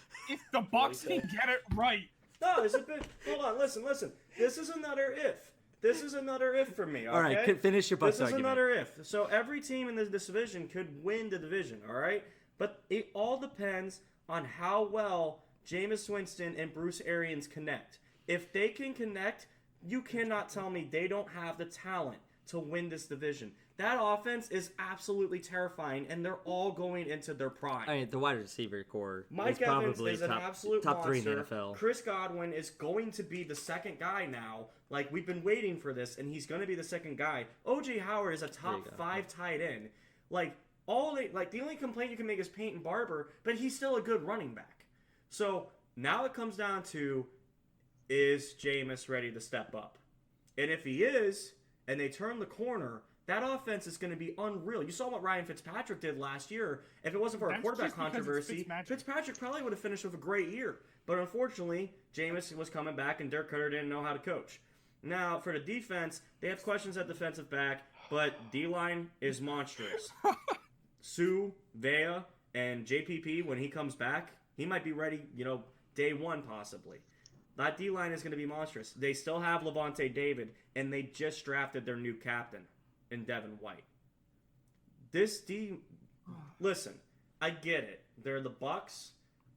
the Bucs can get it right. No, it's a bit. Hold on, listen. This is another if. This is another if for me. Okay? All right, finish your Bucs argument. This is another if. So every team in this division could win the division. All right, but it all depends on how well Jameis Winston and Bruce Arians connect. If they can connect, you cannot tell me they don't have the talent to win this division. That offense is absolutely terrifying, and they're all going into their prime. I mean, the wide receiver core Mike is Evans probably is an absolute top monster. 3 in the NFL. Chris Godwin is going to be the second guy now. Like, we've been waiting for this, and he's going to be the second guy. O.J. Howard is a top 5 tight end. The only complaint you can make is Peyton Barber, but he's still a good running back. So now it comes down to, is Jameis ready to step up? And if he is, and they turn the corner, that offense is going to be unreal. You saw what Ryan Fitzpatrick did last year. If it wasn't for a quarterback controversy, Fitzpatrick probably would have finished with a great year. But unfortunately, Jameis was coming back, and Dirk Cutter didn't know how to coach. Now, for the defense, they have questions at defensive back, but D-line is monstrous. Sue, Vea, and JPP, when he comes back, he might be ready, day one possibly. That D-line is going to be monstrous. They still have Levante David, and they just drafted their new captain in Devin White. Listen, I get it. They're the Bucs.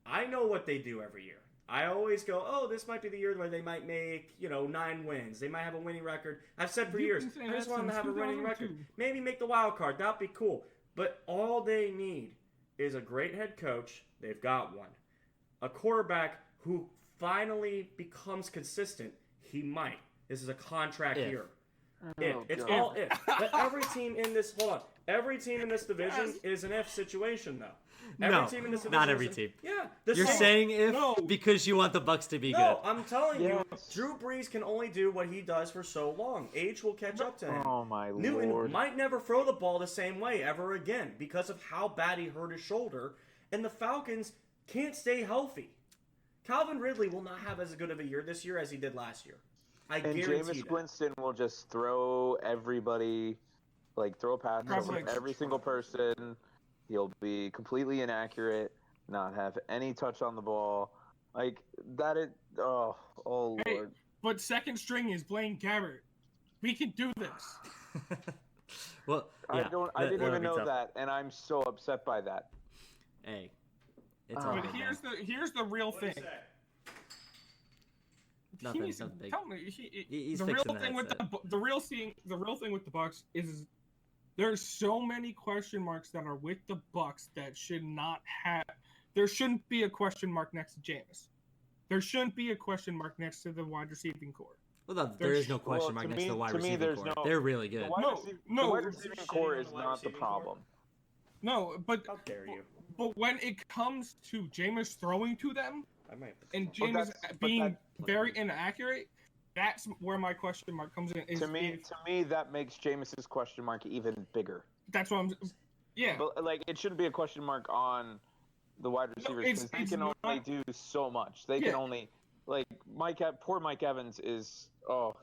I know what they do every year. I always go, this might be the year where they might make, 9 wins. They might have a winning record. I've said for years, I just want them to have a winning record. Maybe make the wild card. That'd be cool. But all they need is a great head coach. They've got one. A quarterback who finally becomes consistent. He might. This is a contract year. If. It's all if. But every team in this every team in this division is an if situation though. Every team in this division not every team. Yeah. You're saying if because you want the Bucs to be good. No, I'm telling you, Drew Brees can only do what he does for so long. Age will catch up to him. Oh my Lord. Newton might never throw the ball the same way ever again because of how bad he hurt his shoulder, and the Falcons can't stay healthy. Calvin Ridley will not have as good of a year this year as he did last year. I guarantee Jameis Winston will just throw everybody, throw a pass to every single person. He'll be completely inaccurate, not have any touch on the ball. Oh Lord. But second string is Blaine Gabbert. We can do this. Well, yeah, I didn't even know that, and I'm so upset by that. Hey, it's but here's the real thing. Nothing big. Tell me, He's the real thing with the real thing with the Bucs is there's so many question marks that are with the Bucs that should not have. There shouldn't be a question mark next to Jameis. There shouldn't be a question mark next to the wide receiving core. Well, there is no question mark next to the wide receiving core. They're really good. The wide receiving core is not the problem. No, but how dare you? But when it comes to Jameis throwing to them, and But Jameis being very inaccurate, that's where my question mark comes in. To me, that makes Jameis's question mark even bigger. That's what I'm. Yeah. But it shouldn't be a question mark on the wide receivers because they can only do so much. They can only poor Mike Evans is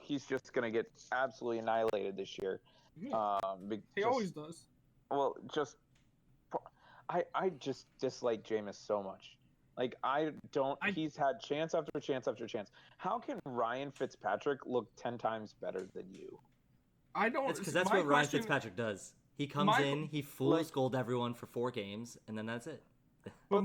he's just gonna get absolutely annihilated this year. Yeah. He always does. Well, I just dislike Jameis so much. He's had chance after chance after chance. How can Ryan Fitzpatrick look 10 times better than you? I don't. It's because that's what Ryan Fitzpatrick does. He comes in, he fool's gold everyone for 4 games, and then that's it. But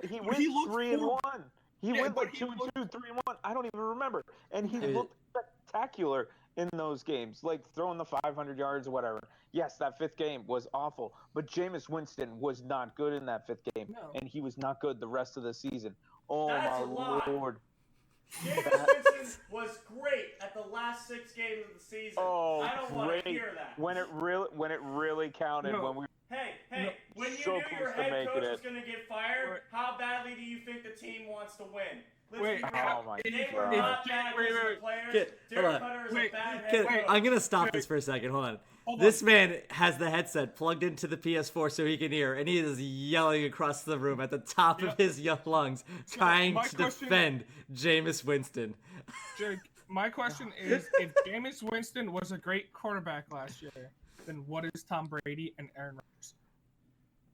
he went 3-1. He went 2-2, 3-1. I don't even remember. And he looked spectacular in those games, throwing the 500 yards or whatever. Yes, that 5th game was awful, but Jameis Winston was not good in that 5th game, and he was not good the rest of the season. Oh, that's my Lord. Jameis Winston was great at the last 6 games of the season. Oh, I don't want to hear that. When it really counted, when we when you knew your head coach was going to get fired, how badly do you think the team wants to win? They were not bad players. Derek Cutter is a bad head coach. I'm going to stop this for a second. Hold on. This man has the headset plugged into the PS4 so he can hear, and he is yelling across the room at the top of his lungs, trying to defend Jameis Winston. Jake, my question is, if Jameis Winston was a great quarterback last year, then what is Tom Brady and Aaron Rodgers?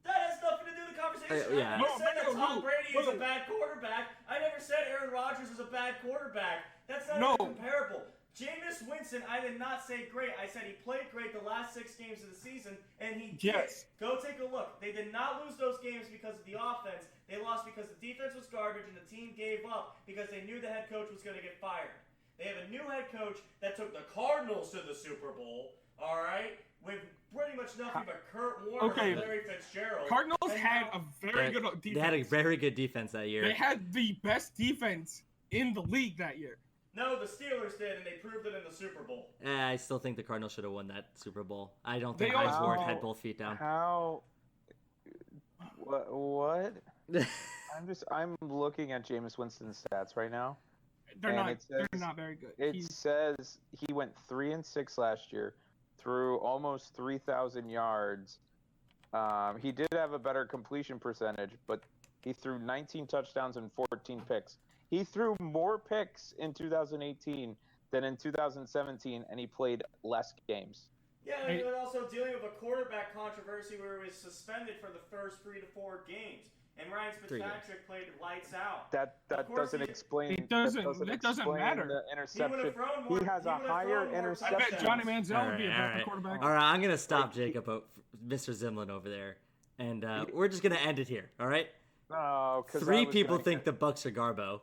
That has nothing to do with the conversation. I never said that Tom Brady is a bad quarterback. I never said Aaron Rodgers is a bad quarterback. That's not even comparable. Jameis Winston, I did not say great. I said he played great the last 6 games of the season, and he did. Go take a look. They did not lose those games because of the offense. They lost because the defense was garbage and the team gave up because they knew the head coach was going to get fired. They have a new head coach that took the Cardinals to the Super Bowl, all right, with pretty much nothing but Kurt Warner and Larry Fitzgerald. Cardinals had a very good defense. They had a very good defense that year. They had the best defense in the league that year. No, the Steelers did, and they proved it in the Super Bowl. I still think the Cardinals should have won that Super Bowl. I don't think Hines Ward had both feet down. How? What? I'm looking at Jameis Winston's stats right now. They're not very good. It says he went 3-6 last year, threw almost 3,000 yards. He did have a better completion percentage, but he threw 19 touchdowns and 14 picks. He threw more picks in 2018 than in 2017, and he played less games. Yeah, and he was also dealing with a quarterback controversy where he was suspended for the first 3 to 4 games. And Ryan Fitzpatrick played lights out. That doesn't explain. It doesn't matter. The interception. He has a higher interception. I bet Johnny Manziel would be a better quarterback. All right, I'm gonna stop Jacob, Mr. Zimlin over there, and we're just gonna end it here. All right. No, 3 people think the Bucs are Garbo,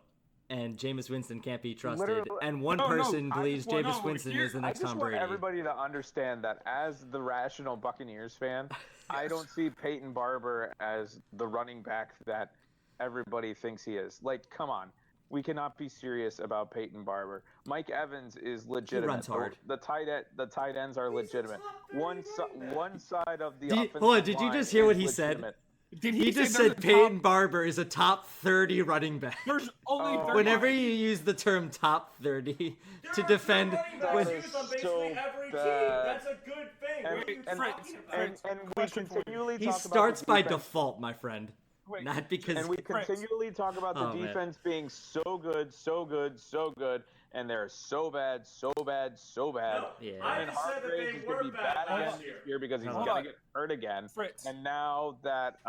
and Jameis Winston can't be trusted, and one person believes Jameis Winston is the next Tom Brady. I just want everybody to understand that as the rational Buccaneers fan, I don't see Peyton Barber as the running back that everybody thinks he is. Come on. we cannot be serious about Peyton Barber. Mike Evans is legitimate. runs hard. The tight ends are legitimate. One side of the offensive Hold on, did you line just hear is what he legitimate. said? Did He say just there's said a Peyton top- Barber is a top 30 running back. There's only Oh. 30 Whenever you use the term top 30 to defend, Running That backs is used on basically so every team. bad. That's a good thing. And- What are you and- talking about? And we Question for you. continually he talk starts about the by defense, default, my friend. Wait, Not because and we Fritz. continually talk about the Oh, man. defense being so good, and they're so bad. No, Yeah. I And just said that Hargraves they is were going to be bad bad again last this year. year because he's Hold going on. to get hurt again. Fritz. And now that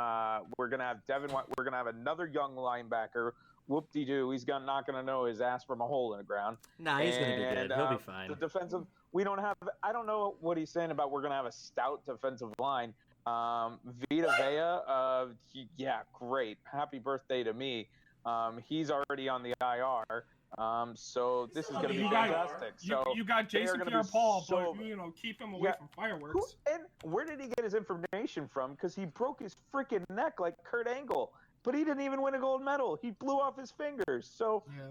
we're going to have we're going to have another young linebacker. Whoop-de-doo, he's not going to know his ass from a hole in the ground. Nah, he's going to be good. And, He'll be fine. The defensive, we don't have. I don't know what he's saying about we're going to have a stout defensive line. Vita Vea, yeah, great. Happy birthday to me. He's already on the IR. So this is going to be You got- fantastic. So you got they are Jason gonna be Pierre-Paul, so- but keep him away Yeah. from fireworks. and where did he get his information from? Because he broke his freaking neck like Kurt Angle, but he didn't even win a gold medal. He blew off his fingers. So, Yeah.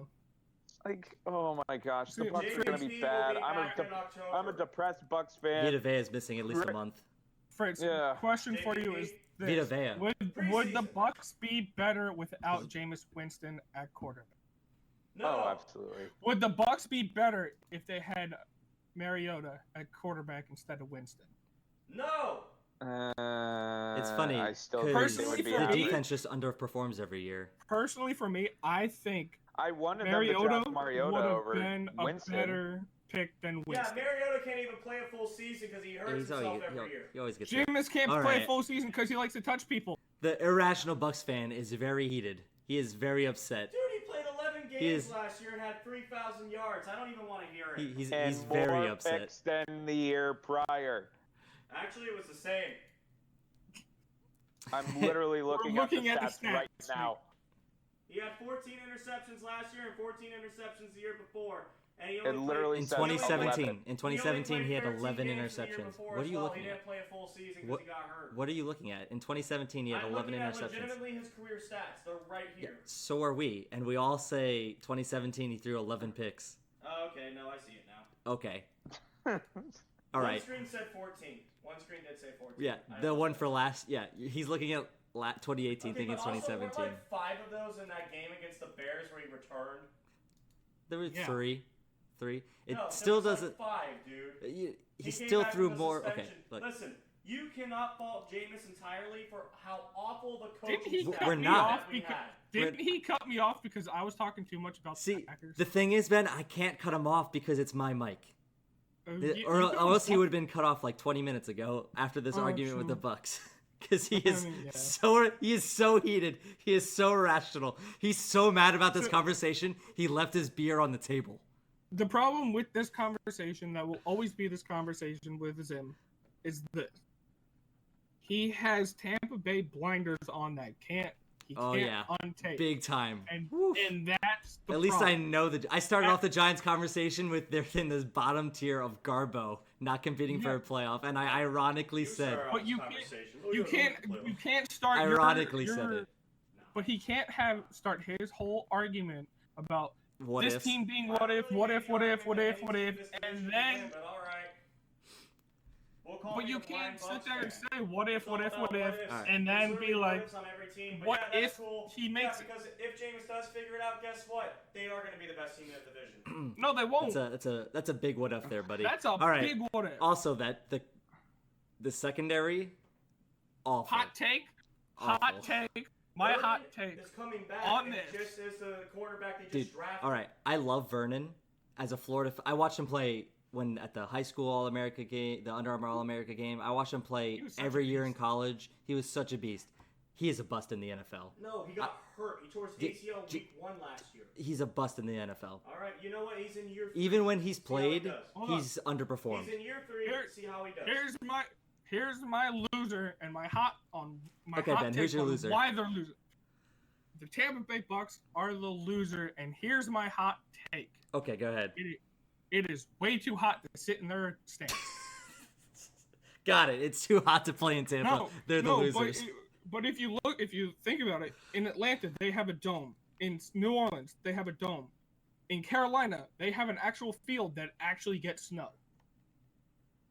like, oh my gosh, the See, Bucs are going to JVP be will bad. back in October. I'm a depressed Bucs fan. Vita Vea is missing at least a Right. month. Fritz, Yeah. question for you is Vita this. Vea. Would the Preseason. Bucs be better without Jameis Winston at quarterback? No. Oh, absolutely. Would the Bucs be better if they had Mariota at quarterback instead of Winston? No. It's funny I still because think they would be for the me- happy. defense just underperforms every year. Personally, for me, I think I wanted them to Mariota draft would Mariota have over been a Winston. better pick than Yeah, Winston. Mariota can't even play a full season because he hurts He's himself always, every year. he always gets hurt. Jameis can't All play right. full season because he likes to touch people. The irrational Bucks fan is very heated. He is very upset. Dude, he played 11 games is- last year and had 3,000 yards. I don't even want to hear it. He's And very more upset. picks than the year prior. Actually, it was the same. I'm literally looking, looking at at the the stats right stats. now. He had 14 interceptions last year and 14 interceptions the year before. And he only It literally In says 2017, 11. in 2017, he had 11 the year interceptions. before What are as you well. looking He at? didn't play a full season because What- he got hurt. What are you looking at? In 2017, he had I'm 11 looking at interceptions. legitimately his career stats. They're right Yeah, here. so are we, and we all say 2017 he threw 11 picks. Oh, okay, no, I see it now. Okay. All One right. screen said 14. One screen did say 14. Yeah, I the know. one for last. Yeah, he's looking at 2018, Okay, thinking but it's also, 2017. weren't like 5 of those in that game against the Bears where he returned? There were Yeah. three. It No, still there was doesn't. like 5, dude. He came still back threw from the more. Okay, suspension. look. Listen, you cannot fault Jameis entirely for how awful the Didn't coaching he staff cut We're me not. off we because had. didn't he cut me off because I was talking too much about the See, Packers? the thing is, Ben, I can't cut him off because it's my mic. Or else he would have been cut off like 20 minutes ago after this Oh, argument with true. the Bucks. Because he I is mean, yeah. he is so heated. He is so irrational. He's so mad about this So- conversation. He left his beer on the table. The problem with this conversation that will always be this conversation with Zim is this. He has Tampa Bay blinders on that he Oh, can't yeah. untake. Big time. and Woof. and that's the At least I problem. know I started off the Giants conversation with they're in this bottom tier of Garbo, not competing for Yeah. a playoff, and I ironically You said, started off But this you conversation. you can't start Ironically your, said it. But he can't start his whole argument about "What this if?" team being I what really if, what hate if, the what if, argument what that if, any what team in if, this and division then can win, but all right. We'll call but me you the blind can't sit Bucs there and fan. say what if, It's what all if, about what if, ifs. Alright. and There's then be literally like, what ifs on every team, but what yeah, that's if cool. he makes Yeah, because if Jameis does figure it out, guess what? They are going to be the best team in the division. no, they won't. That's a big what if there, buddy. That's a All right. big what if. Also, that the secondary, awful. Hot take. Awful. Hot take. My Vernon hot take. is coming back on and this. just as the quarterback they Dude, just drafted. all right. I love Vernon as a Florida. I watched him play when at the high school All America game, the Under Armour All America game. I watched him play He was such a every year in beast. college. He was such a beast. He is a bust in the NFL. No, he got hurt. He tore his J- ACL J- week 1 last year. He's a bust in the NFL. All right, you know what? He's in year 3. Even when he's See how he played, does. Hold on. he's underperformed. He's in year 3. Here- See how he does. Here's my loser and my hot Okay, hot Ben, take who's your on loser? why they're losing. The Tampa Bay Bucks are the loser, and here's my hot take. Okay, go ahead. It is way too hot to sit in their stands. Got it. It's too hot to play in Tampa. They're the losers. But if you think about it, in Atlanta they have a dome. In New Orleans, they have a dome. In Carolina, they have an actual field that actually gets snow.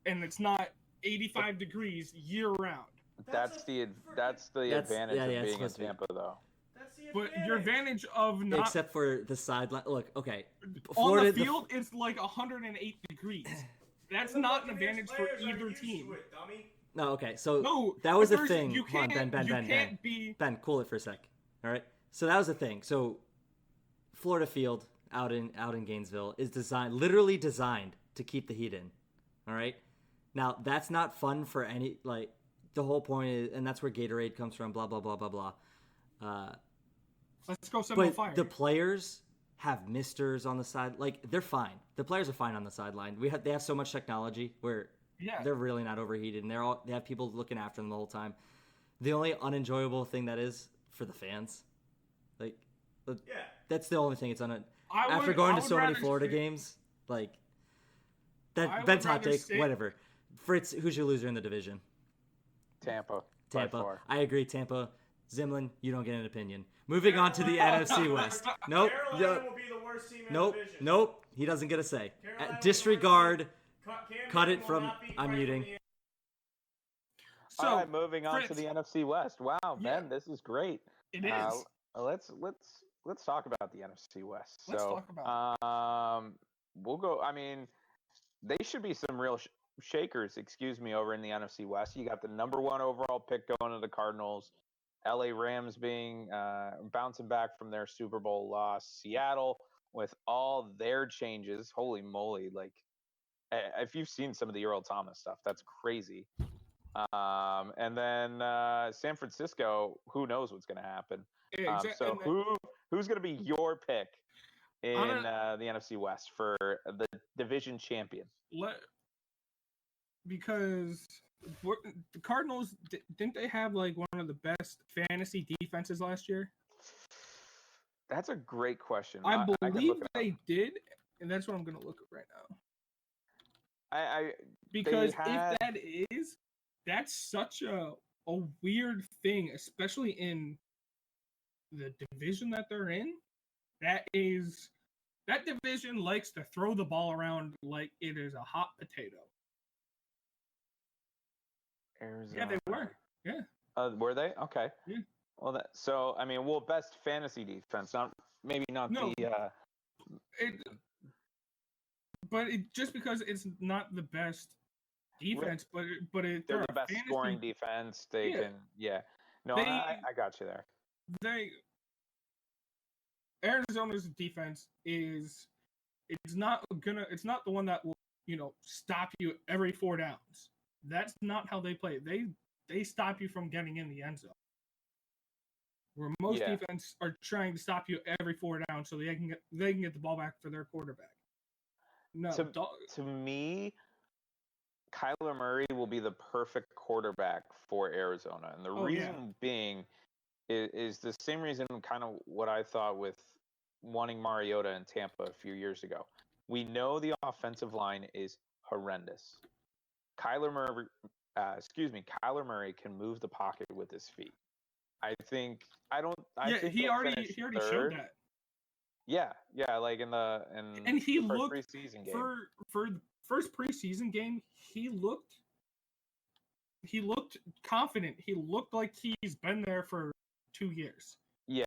And it's not 85 degrees year round. That's the advantage of being in Tampa, though. That's the But advantage. your advantage of not Except for the sideline. Look, okay. on the field, it's like 108 degrees. That's not an advantage for either team. No, okay. So No, that was the first, thing. you Hold on, can't Ben, cool it for a sec. All right. So that was the thing. So Florida Field out in Gainesville is literally designed to keep the heat in. All right. Now that's not fun for any like. The whole point is, and that's where Gatorade comes from. Blah blah blah blah blah. Let's go 705. But the players have misters on the side. Like they're fine. The players are fine on the sideline. They have so much technology where they're really not overheated, and they have people looking after them the whole time. The only unenjoyable thing that is for the fans, like that's the only thing it's after going to so many Florida games, like that Ben's hot take, whatever. Fritz, who's your loser in the division? Tampa. I agree. Tampa. Zimlin, you don't get an opinion. Moving on to the NFC West. Nope. Carolina will be the worst team in the division. Nope. He doesn't get a say. Disregard. Cut it from. I'm muting. So, all right, moving on to the NFC West. Wow, Ben, this is great. It is. Let's talk about the NFC West. Let's talk about. We'll go. I mean, they should be some real shakers, over in the NFC West. You got the number 1 overall pick going to the Cardinals. LA Rams being bouncing back from their Super Bowl loss. Seattle with all their changes. Holy moly! Like, if you've seen some of the Earl Thomas stuff, that's crazy. And then San Francisco, who knows what's going to happen? So who's going to be your pick in the NFC West for the division champion? Because the Cardinals, didn't they have like one of the best fantasy defenses last year? That's a great question. I believe they did, and that's what I'm going to look at right now. Because if that is, that's such a weird thing, especially in the division that they're in. That division likes to throw the ball around like it is a hot potato. Arizona. Yeah, they were. Yeah. Were they? Okay. Yeah. Well, best fantasy defense, just because it's not the best defense, but they're the best scoring defense. They can. Yeah. No, I got you there. Arizona's defense it's not the one that will, stop you every 4 downs. That's not how they play. They stop you from getting in the end zone. Where most defense are trying to stop you every 4 downs so they can get the ball back for their quarterback. No, to me, Kyler Murray will be the perfect quarterback for Arizona, and the reason being is the same reason, kind of what I thought with wanting Mariota in Tampa a few years ago. We know the offensive line is horrendous. Kyler Murray can move the pocket with his feet. I think he already showed that. Yeah, like in and he the looked preseason game. For the first preseason game, he looked confident. He looked like he's been there for 2 years. Yeah.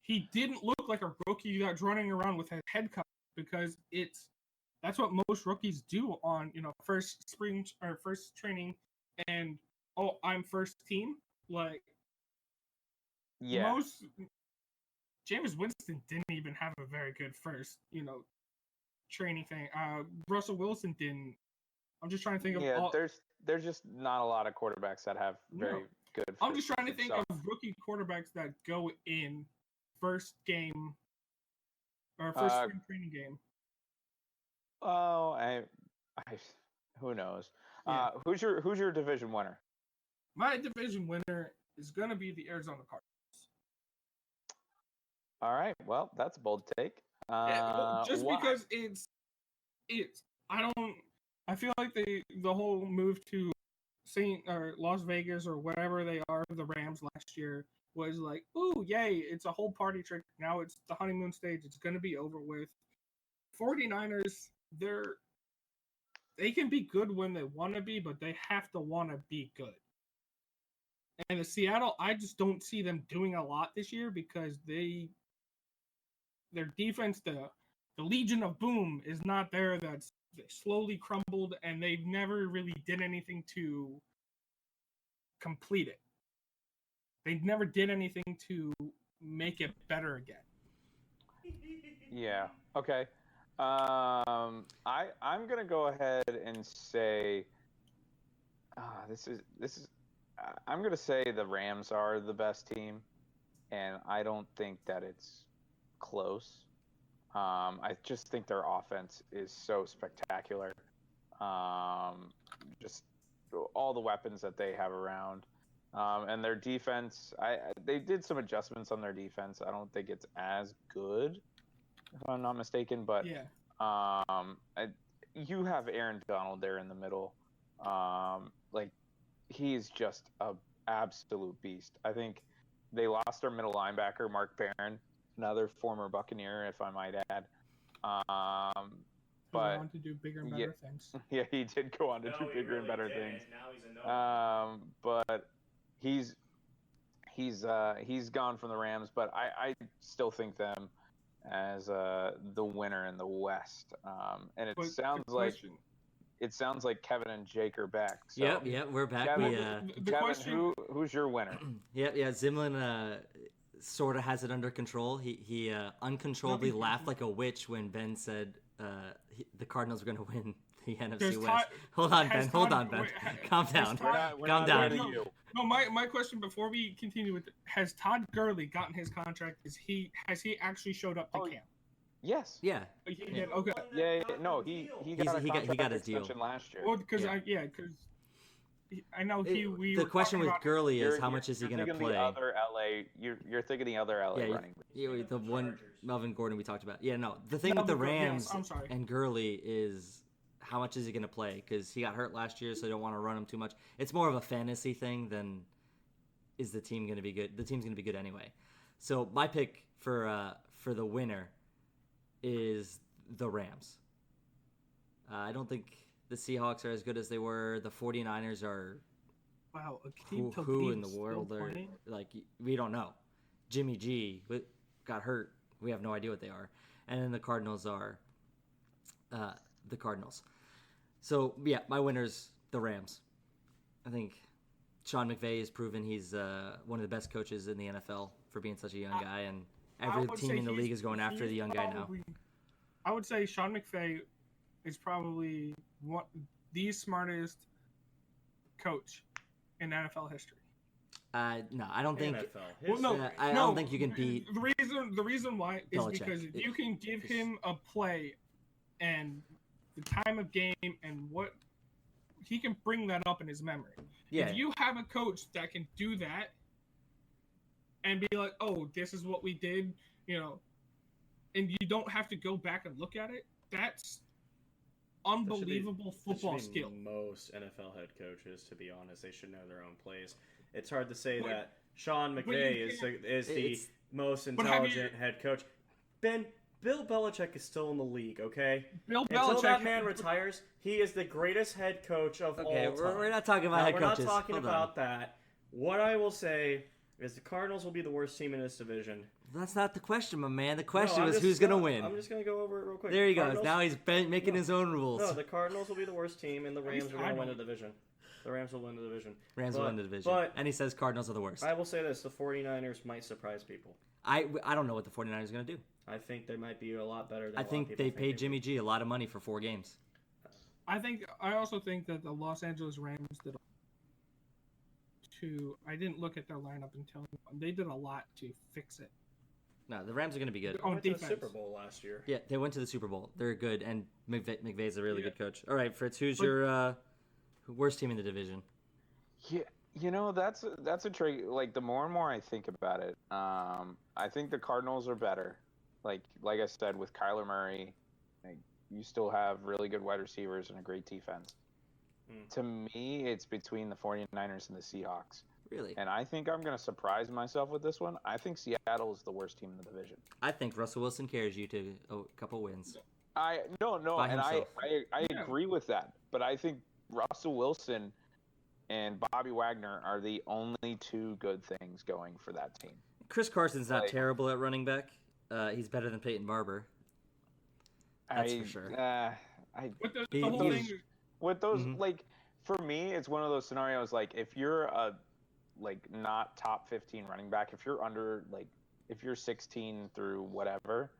He didn't look like a rookie that's running around with a head cut, because that's what most rookies do on, first spring or first training, and I'm first team. Like, most Jameis Winston didn't even have a very good first, training thing. Russell Wilson didn't. I'm just trying to think of there's just not a lot of quarterbacks that have very good. I'm just trying to think of rookie quarterbacks that go in first game or first spring training game. Oh, who knows? Yeah. Who's your division winner? My division winner is going to be the Arizona Cardinals. All right. Well, that's a bold take. Because I feel like the whole move to Las Vegas or whatever they are, the Rams last year, was like, ooh, yay, it's a whole party trick. Now it's the honeymoon stage. It's going to be over with. 49ers, they can be good when they want to be, but they have to want to be good. And the Seattle, I just don't see them doing a lot this year because their defense, the Legion of Boom, is not there. That's slowly crumbled, and they've never really did anything to complete it. They never did anything to make it better again. Yeah. Okay. I'm gonna go ahead and say, this is. I'm gonna say the Rams are the best team, and I don't think that it's close. I just think their offense is so spectacular. Just all the weapons that they have around, and their defense. They did some adjustments on their defense. I don't think it's as good, if I'm not mistaken. But Yeah. You have Aaron Donald there in the middle. He's just a absolute beast. I think they lost their middle linebacker, Mark Barron, another former Buccaneer, if I might add. Who went on to do bigger and better things. Yeah, he did go on to do bigger and better things. Now he's but he's gone from the Rams, but I still think them as the winner in the West. And it sounds like Kevin and Jake are back. So, Yep, we're back. Kevin, who's your winner? Yeah, Zimlin sort of has it under control. He uncontrollably laughed like a witch when Ben said the Cardinals were going to win the NFC West. Hold on, Ben. Calm down. Calm down. No, my question before we continue with has Todd Gurley gotten his contract? Has he actually showed up to camp? Yes. Yeah. He did. Okay. Yeah. No, he got his deal last year. Well, because I know the question with Gurley is how much is he going to play? You're thinking the other LA running. Yeah, the one Melvin Gordon we talked about. Yeah, no. The thing with the Rams and Gurley is how much is he going to play? Because he got hurt last year, so they don't want to run him too much. It's more of a fantasy thing than is the team going to be good. The team's going to be good anyway. So my pick for the winner is the Rams. I don't think the Seahawks are as good as they were. The 49ers are who in the world are like, we don't know. Jimmy G got hurt. We have no idea what they are. And then the Cardinals are the Cardinals. So yeah, my winner's the Rams. I think Sean McVay has proven he's one of the best coaches in the NFL for being such a young guy, and every team in the league is going after the young guy now. I would say Sean McVay is probably the smartest coach in NFL history. No, I don't think. I don't think you can beat. The reason why is Belichick. Because if you can give him a play and the time of game and what he can bring that up in his memory. Yeah. If you have a coach that can do that and be like, "Oh, this is what we did," and you don't have to go back and look at it, that's unbelievable football skill. Most NFL head coaches, to be honest, they should know their own plays. It's hard to say that Sean McVay is the most intelligent head coach. Ben, Bill Belichick is still in the league, okay? Until that man retires, he is the greatest head coach of all time. We're not talking about head coaches. We're not talking about that. What I will say is the Cardinals will be the worst team in this division. That's not the question, my man. The question was who's going to win. I'm just going to go over it real quick. There he goes. Now he's making his own rules. No, the Cardinals will be the worst team, and the Rams are going to win the division. The Rams will win the division. Rams will win the division. And he says Cardinals are the worst. I will say this. The 49ers might surprise people. I don't know what the 49ers are going to do. I think they might be a lot better than I think they paid Jimmy G a lot of money for 4 games. I also think that the Los Angeles Rams did I didn't look at their lineup until they did a lot to fix it. No, the Rams are going to be good. They went to the Super Bowl last year. Yeah, they went to the Super Bowl. They're good, and McVay's a really good coach. All right, Fritz, who's your worst team in the division? Yeah, that's a trick. Like, the more and more I think about it, I think the Cardinals are better. Like I said, with Kyler Murray, you still have really good wide receivers and a great defense. To me, it's between the 49ers and the Seahawks. Really? And I think I'm going to surprise myself with this one. I think Seattle is the worst team in the division. I think Russell Wilson carries you to a couple wins. No, By and himself. I agree with that. But I think Russell Wilson and Bobby Wagner are the only two good things going for that team. Chris Carson's not Like- terrible at running back. He's better than Peyton Barber. That's for sure. But the He- whole he's- thing, With those, Mhm. like, for me, it's one of those scenarios. Like, if you're a not top 15 running back, if you're under if you're 16 through whatever,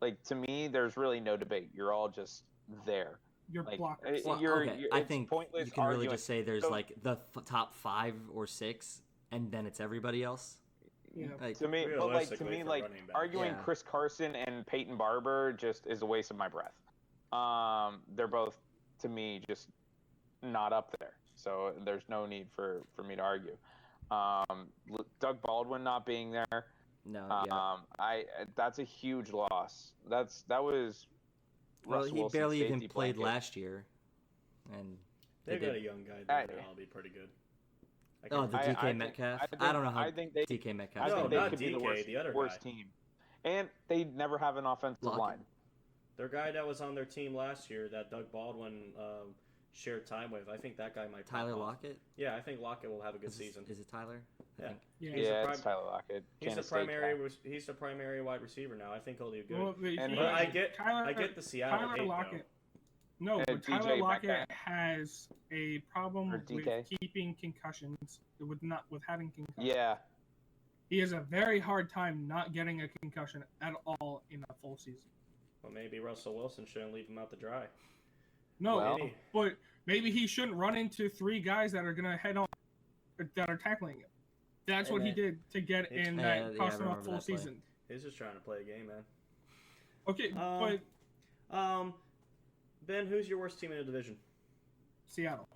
like, to me, there's really no debate. You're all just there. you're Like, blockers. Well, you're, I it's think pointless you can really arguing. just say there's So- like the top 5 or 6, and then it's everybody else. Yeah. Like, To me, Realistically, for running back. arguing Yeah. Chris Carson and Peyton Barber just is a waste of my breath. They're both, to me, just not up there. So there's no need for me to argue. Doug Baldwin not being there, no, yeah. that's a huge loss. That was Well, Russell he Wilson's barely even safety played blanket. last year, and They've they got did. a young guy there I- that'll be pretty good. Oh, the I DK think- Metcalf. I think- I don't know how I think they- DK Metcalf. I No, think gonna they not be. could be the DK, worst, the other worst guy. team. And they never have an offensive Lockett. line. Their guy that was on their team last year that Doug Baldwin shared time with, I think that guy might pop Tyler off. Lockett. Yeah, I think Lockett will have a good season. Is it Tyler? I Yeah. think. Yeah. He's a Yeah, prime- it's Tyler Lockett. He's Kansas the State primary. guy. He's the primary wide receiver now. I think he'll do good. Well, And but I get Tyler, the Seattle Tyler hate Lockett. though. No, And but Tyler DJ Lockett Metcalf. has a problem Or with DK. keeping concussions, with having concussions. Yeah, He has a very hard time not getting a concussion at all in a full season. Well, maybe Russell Wilson shouldn't leave him out to dry. No, Well- but maybe he shouldn't run into 3 guys that are gonna head on, that are tackling him. That's Hey, what he man. did to get in Yeah, that yeah, cost I him a remember full that play. season. He's just trying to play a game, man. Okay, but Ben, who's your worst team in the division? Seattle.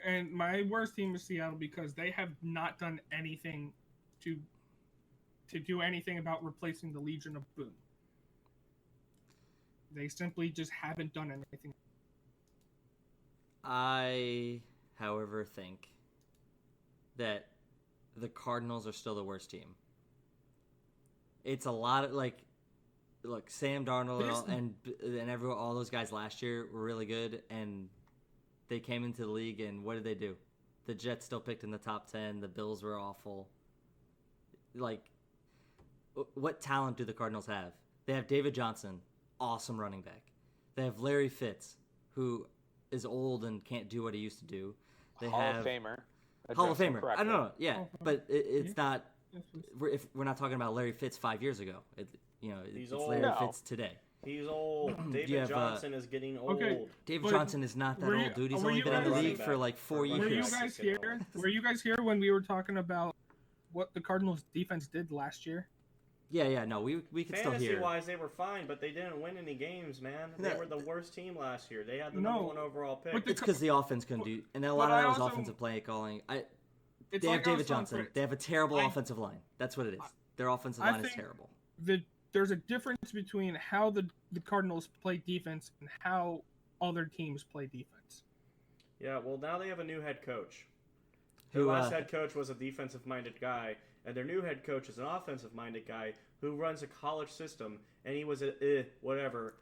And my worst team is Seattle because they have not done anything to do anything about replacing the Legion of Boom. They simply just haven't done anything. I, however, think that the Cardinals are still the worst team. It's a lot of look, Sam Darnold and everyone, all those guys last year were really good, and they came into the league, and what did they do? The Jets still picked in the top 10. The Bills were awful. Like, what talent do the Cardinals have? They have David Johnson, awesome running back. They have Larry Fitz, who is old and can't do what he used to do. They Hall have of Famer. Hall of Address him Famer. I correctly. don't know. Yeah, Hall of Famer. but it's not. Yes, please. If we're not talking about Larry Fitz 5 years ago, He's it's old. Larry No. Fitz today. He's old. David you have, Johnson is getting old. Okay. David But Johnson is not that were old, you- dude. He's were only you been in the guys- league for like 4 Were years. Were you Yes. guys here? Were you guys here when we were talking about what the Cardinals defense did last year? Yeah. No, we can still Fantasy hear. wise, they were fine, but they didn't win any games, man. They No. were the worst team last year. They had the No. number 1 overall pick. But the- It's because the offense couldn't do, and then a but lot of I that was also- offensive play calling. It's They have like I was David telling Johnson. Fritz. They have a terrible I- offensive line. That's what it is. Their offensive I line is think- terrible. There's a difference between how the Cardinals play defense and how other teams play defense. Yeah, well, now they have a new head coach. Their Who, last head coach was a defensive-minded guy, and their new head coach is an offensive-minded guy who runs a college system, and he was a whatever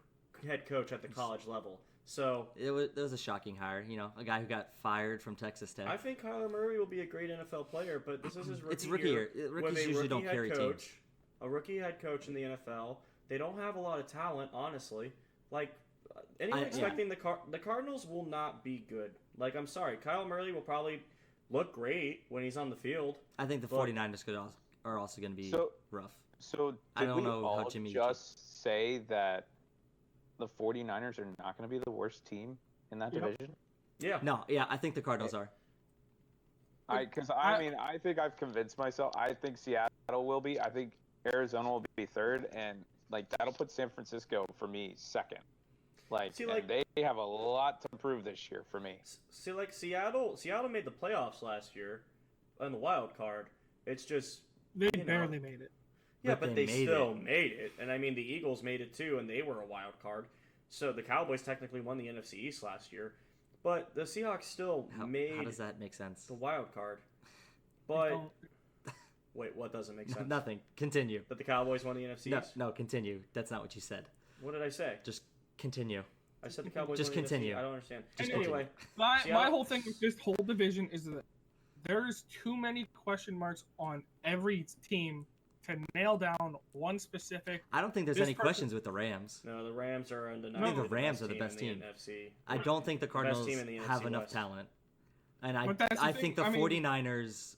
head coach at the college level. So It was a shocking hire. A guy who got fired from Texas Tech. I think Kyler Murray will be a great NFL player, but this is his rookie It's rookie year. with Rookies a usually rookie don't head carry coach, teams. a rookie head coach in the NFL. They don't have a lot of talent, honestly. Like anyone Yeah. expecting the Cardinals will not be good. Like I'm sorry, Kyle Murray will probably look great when he's on the field. I think the But- 49ers are also going to be So- rough. So did I don't we know how all Jimmy just say that the 49ers are not going to be the worst team in that Yep. division? Yeah. No, yeah, I think the Cardinals are. Because I think I've convinced myself. I think Seattle will be. I think Arizona will be third, and that'll put San Francisco for me second. See, and they have a lot to prove this year for me. See, like Seattle made the playoffs last year on the wild card. It's just They You know. barely made it. yeah, But but they they made still made it. And I mean, the Eagles made it too, and they were a wild card. So the Cowboys technically won the NFC East last year, but the Seahawks still How made does that make sense? the wild card. But don't. wait, what doesn't make sense? Nothing. Continue. That the Cowboys won the NFC East? No, continue. That's not what you said. What did I say? Just continue. I said the Cowboys Just won the NFC. continue. I don't understand. Just Anyway, My Seattle- whole thing with this whole division is that there's too many question marks on every team to nail down one specific. I don't think there's This any person- questions with the Rams. no, the Rams are undeniably I think the Rams are the best in team. the NFC. I don't think the Cardinals team in the have NFC enough West. talent. And But that's the I thing, think the I mean- 49ers,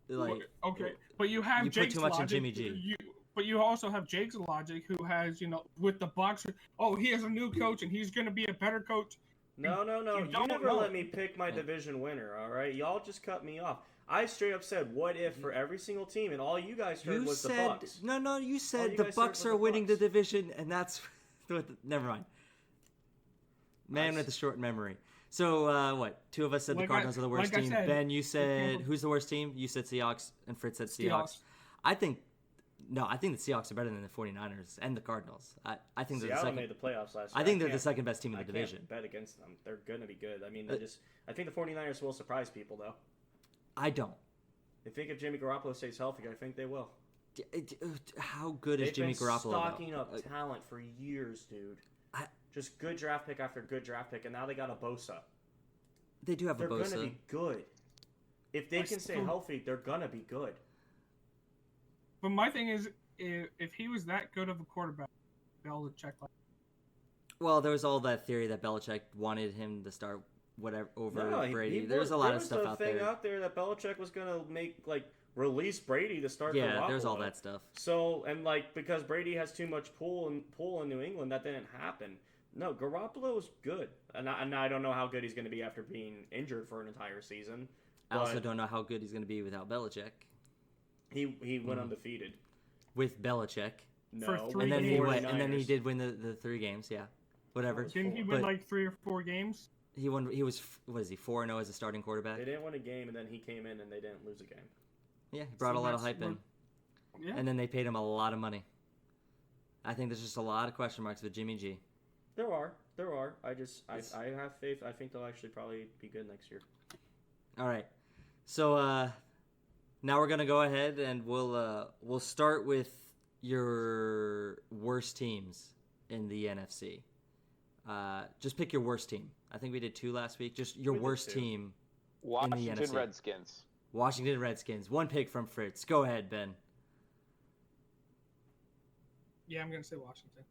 like, Okay, but you have you put Jake's too much in logic. Jimmy G. But you also have Jake's logic, who has, with the Bucs. Oh, he has a new coach, and he's going to be a better coach. No. You You don't never know. let me pick my division winner, all right? Y'all just cut me off. I straight up said, what if for every single team, and all you guys heard you was the said Bucs. no. You said you the guys said Bucks was are the winning the Bucs. division, and that's never mind. Man Nice. with a short memory. So what? Two of us said the Like Cardinals are the worst like I team. said, Ben, you said can't- who's the worst team? You said Seahawks, and Fritz said Seahawks. I think the Seahawks are better than the 49ers and the Cardinals. I think they're the Seattle second. made the playoffs last year. I think they're the can't- second best team in I the division. can't bet against them. They're going to be good. I mean, Uh, I think the 49ers will surprise people, though. I don't. I think if Jimmy Garoppolo stays healthy, I think they will. How good is They've Jimmy been Garoppolo? stocking though? up talent for years, dude. I- Just good draft pick after good draft pick, and now they got a Bosa. They do have They're a going to Bosa. be good. If they I can stay still- healthy, they're going to be good. But my thing is, if he was that good of a quarterback, Belichick. Well, there was all that theory that Belichick wanted him to start whatever over No, Brady. he There's a lot of stuff out There was a thing there. out there that Belichick was going to make, release Brady to start Yeah, Garoppolo. there's all that stuff. So, and because Brady has too much pull in New England, that didn't happen. No, Garoppolo's good. And I don't know how good he's going to be after being injured for an entire season. I also but don't know how good he's going to be without Belichick. He went undefeated. With Belichick, No, For three and then games. he went, and then he 49ers. did win the 3 games. Yeah, whatever. Didn't he But- win like 3 or 4 games? He won. He was what is he 4-0 as a starting quarterback? They didn't win a game, and then he came in and they didn't lose a game. Yeah, he brought So a lot of that's hype in, Yeah. and then they paid him a lot of money. I think there's just a lot of question marks with Jimmy G. There are. I have faith. I think they'll actually probably be good next year. All right, so now we're gonna go ahead and we'll start with your worst teams in the NFC. Just pick your worst team. I think we did 2 last week. Just your We did worst 2. team. Washington NFC. Redskins. Washington Redskins. 1 pick from Fritz. Go ahead, Ben. Yeah, I'm gonna say Washington.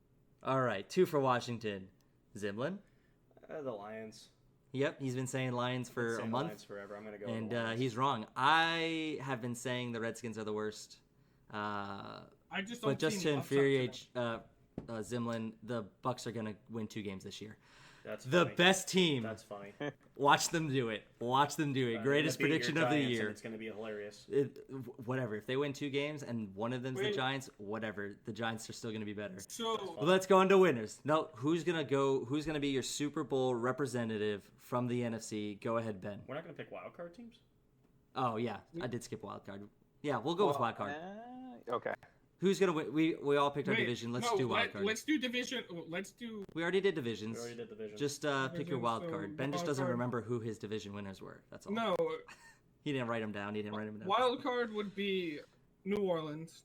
All right, 2 for Washington. Zimlin. The Lions. Yep, he's been saying Lions I've been for a saying month, Lions forever. I'm gonna go. and with the Lions. he's wrong. I have been saying the Redskins are the worst. I just don't But just see to any upside infuriate Zimlin, the Bucks are gonna win 2 games this year. That's The funny. best team. That's funny. Watch them do it. Watch them do it. They're Greatest gonna beat your prediction of the Giants, and year. It's gonna be hilarious. Whatever. If they win 2 games and one of them's the Wait. Giants, whatever. The Giants are still gonna be better. So Well, let's go into winners. No, who's gonna be your Super Bowl representative from the NFC? Go ahead, Ben. We're not gonna pick wild card teams. Oh yeah, I did skip wild card. Yeah, we'll go with wild card. Okay. Who's gonna win? We all picked our wait, division. Let's no, do wild card. Let's do division. Let's do. We already did divisions. We already did division. Just pick your Division, wild so card. Ben just wild doesn't card- remember who his division winners were. That's all. No, He didn't write them down. wild card would be New Orleans.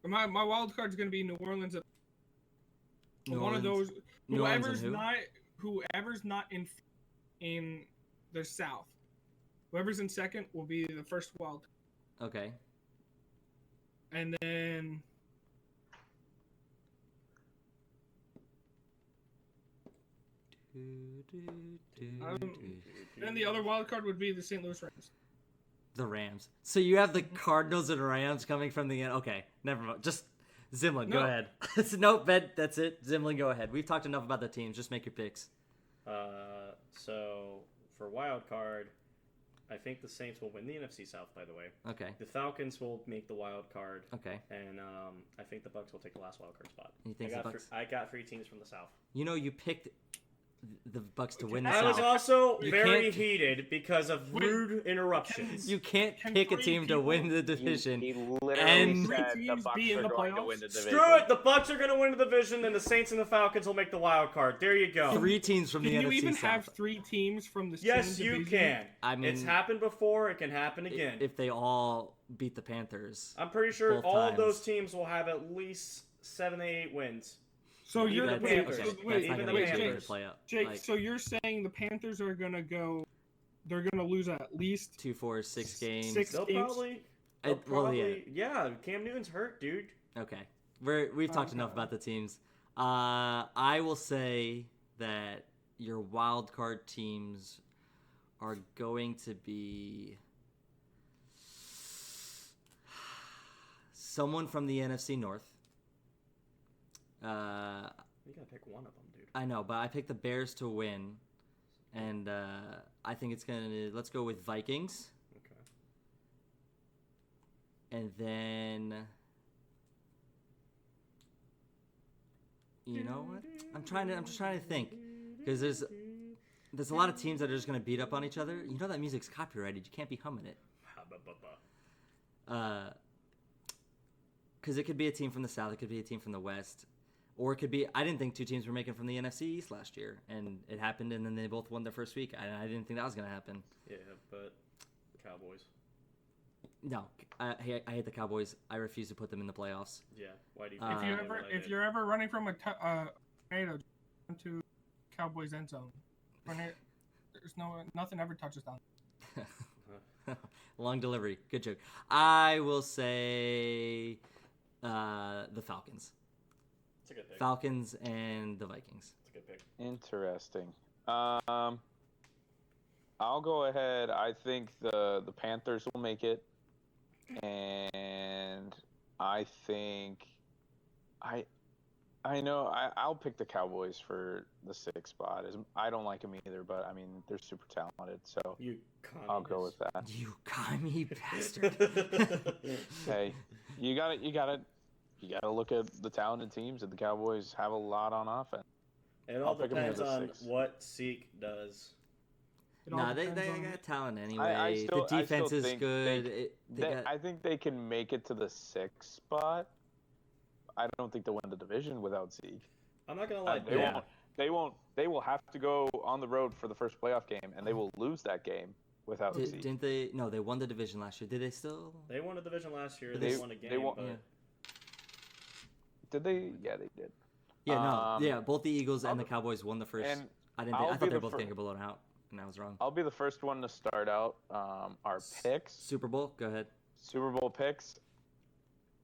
My wild card's gonna be New Orleans. New One of Orleans. those. New Orleans and Whoever's not in the South. Whoever's in second will be the first wild. Okay. And then then the other wild card would be the St. Louis Rams. The Rams. So you have the Cardinals and Rams coming from the end. Okay, never mind. Just Zimlin, go No. ahead. Nope, Ben, that's it. Zimlin, go ahead. We've talked enough about the teams. Just make your picks. So for wild card, I think the Saints will win the NFC South. By the way, Okay. the Falcons will make the wild card, Okay. and I think the Bucks will take the last wild card spot. You think the Bucks? I got 3 teams from the South. You know, you picked the Bucs to win the I was South. also You very can't- heated because of rude interruptions. You can't Can pick a three team to people- win the division. He literally And- said Three the teams Bucs be in are the going to playoffs? win the division. Screw it! The Bucs are going to win the division, and the Saints and the Falcons will make the wild card. There you go. 3 teams from Can the you NFC even South. have 3 teams from the Yes, same you division? can. I mean, It's happened before. It can happen again. if they all beat the Panthers. I'm pretty sure both all of times. those teams will have at least 7 to 8 wins. So Even you're the That's, wait, Panthers. so, that's wait, not even going the to be wait, a Panthers. play up. Jake, Like, so you're saying the Panthers are gonna go? They're gonna lose at least 2, 4, 6 games. They'll games? probably. Well, Yeah, Cam Newton's hurt, dude. Okay. We've talked enough about the teams. I will say that your wild card teams are going to be someone from the NFC North. You gotta pick one of them, dude. I know, but I picked the Bears to win, and I think it's gonna. Let's go with Vikings, Okay. and then you know what? I'm just trying to think, because there's a lot of teams that are just gonna beat up on each other. You know that music's copyrighted. You can't be humming it. Because it could be a team from the South, it could be a team from the West, or it could be. I didn't think 2 teams were making from the NFC East last year, and it happened, and then they both won their first week. I didn't think that was gonna happen. Yeah, but Cowboys. No, I hate the Cowboys. I refuse to put them in the playoffs. Yeah. Why do you? If you if you're ever running from a tornado into Cowboys end zone, there's nothing ever touches down. Long delivery. Good joke. I will say the Falcons. It's a good pick. Falcons and the Vikings. It's a good pick. Interesting. I'll go ahead. I think the Panthers will make it, and I think I know I'll pick the Cowboys for the 6th spot. I don't like them either, but I mean they're super talented, so You I'll go with that. You commie bastard. Hey, you gotta look at the talented teams, and the Cowboys have a lot on offense. It all I'll pick 'em here depends as a on 6. what Zeke does. It all Nah, they depends on- got talent anyway. still- the defense still is think good. I think they can make it to the 6th spot. I don't think they'll win the division without Zeke. I'm not gonna lie. They won't. They will have to go on the road for the first playoff game, and they will lose that game without Zeke. Didn't they? No, they won the division last year. Did they still? They won a division last year. They- They won a game. they won- but Yeah. Did they? Yeah, they did. Yeah, no. Both the Eagles and I'll- the Cowboys won the first. and I didn't. I'll I be thought they the were both fir- going to get blown out, and I was wrong. I'll be the first one to start out our picks. Super Bowl. Go ahead. Super Bowl picks.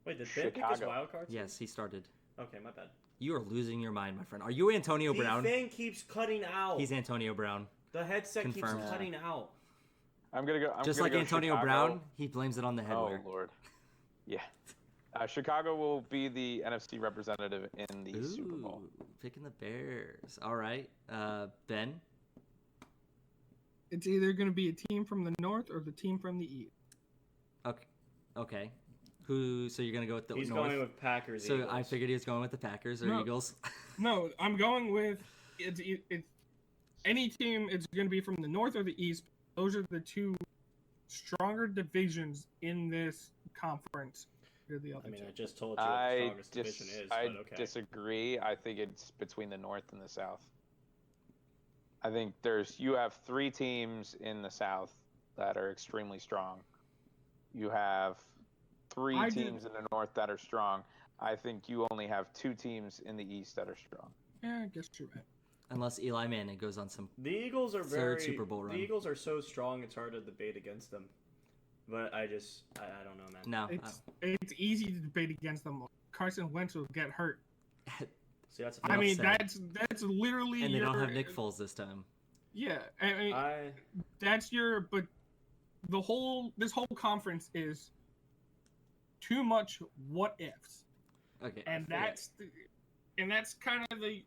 Wait, did Ben pick his Chicago. wild card? Yes, he started. Okay, my bad. You are losing your mind, my friend. Are you Antonio The Brown? thing keeps cutting out. He's Antonio Brown. The headset Confirmed. keeps cutting out. I'm gonna go. Just gonna like go Antonio Chicago. Brown, he blames it on the headwear. Oh Lord. Yeah. Chicago will be the NFC representative in the Super Bowl. Ooh, picking the Bears. All right. Ben? It's either going to be a team from the north or the team from the east. Okay. So you're going to go with the He's North? going with Packers. So Eagles. I figured he was going with the Packers or No. Eagles. No, I'm going with it's any team. It's going to be from the north or the east. Those are the 2 stronger divisions in this conference. They're the other I mean, two. I just told you what the I strongest division is, I but okay. disagree. I think it's between the North and the South. I think you have 3 teams in the South that are extremely strong. You have 3 teams in the North that are strong. I think you only have 2 teams in the East that are strong. Yeah, I guess you're right. Unless Eli Manning goes on some. The Eagles are Third very. Super Bowl run. The Eagles are so strong; it's hard to debate against them. But I don't know, man. No. It's easy to debate against them. Carson Wentz will get hurt. See, that's. I mean, said. that's literally. And they don't your- have Nick Foles this time. Yeah, I mean, that's your. But this whole conference is too much what ifs, Okay. and that's kind of the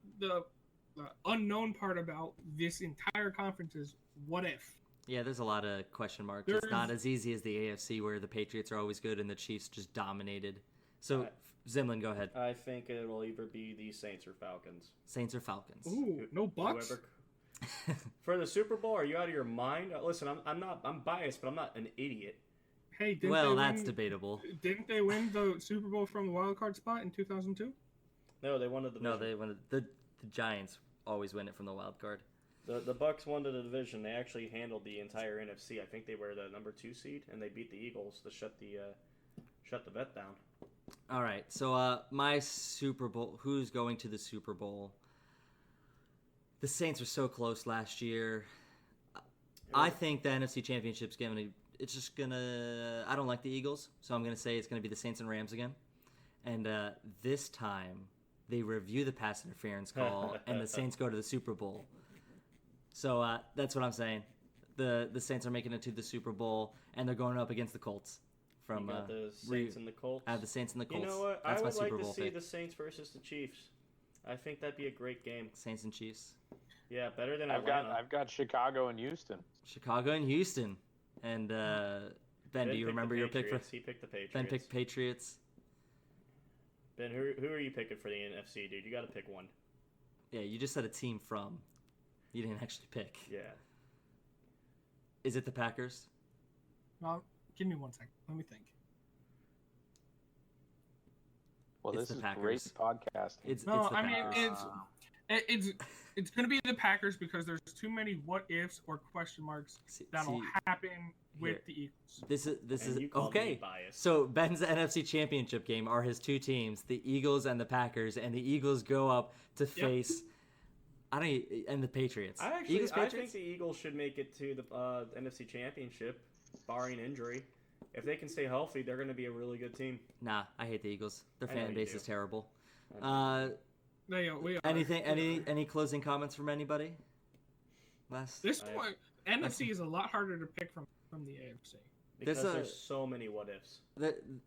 unknown part about this entire conference is what if. Yeah, there's a lot of question marks. It's not as easy as the AFC where the Patriots are always good and the Chiefs just dominated. So, Zimlin, go ahead. I think it will either be the Saints or Falcons. Saints or Falcons? Ooh, no Bucks. For the Super Bowl, are you out of your mind? Listen, I'm biased, but I'm not an idiot. Hey, That's debatable. Didn't they win the Super Bowl from the wild card spot in 2002? No, they won the division. No, they won the Giants always win it from the wild card. The Bucs won the division. They actually handled the entire NFC. I think they were the number 2 seed, and they beat the Eagles to shut the bet down. All right, so my Super Bowl. Who's going to the Super Bowl? The Saints were so close last year. I think the NFC Championship's it's just gonna. I don't like the Eagles, so I'm gonna say it's gonna be the Saints and Rams again. And this time, they review the pass interference call, and the Saints go to the Super Bowl. So that's what I'm saying. The Saints are making it to the Super Bowl, and they're going up against the Colts. You got the Saints and the Colts. I have the Saints and the Colts. You know what? That's I would my Super like Bowl to see pick. the Saints versus the Chiefs. I think that'd be a great game. Saints and Chiefs. Yeah, better than Atlanta. I've got Chicago and Houston. Chicago and Houston. And Ben, do you remember your pick for? He picked the Patriots. Ben picked Patriots. Ben, who are you picking for the NFC, dude? You got to pick one. Yeah, you just said a team from. You didn't actually pick. Yeah. Is it the Packers? Well, give me 1 second. Let me think. Well, It's this the is Packers. great podcasting. It's No, the I mean Packers. it's going to be the Packers because there's too many what ifs or question marks that'll happen with the Eagles. This And is you called me okay. biased. So Ben's NFC Championship game are his two teams, the Eagles and the Packers, and the Eagles go up to face and the Patriots. I think the Eagles should make it to the NFC Championship, barring injury. If they can stay healthy, they're going to be a really good team. Nah, I hate the Eagles. Their I know fan you base do. is terrible. We are. Any closing comments from anybody? This point, NFC is a lot harder to pick from the AFC. Because there's so many what ifs.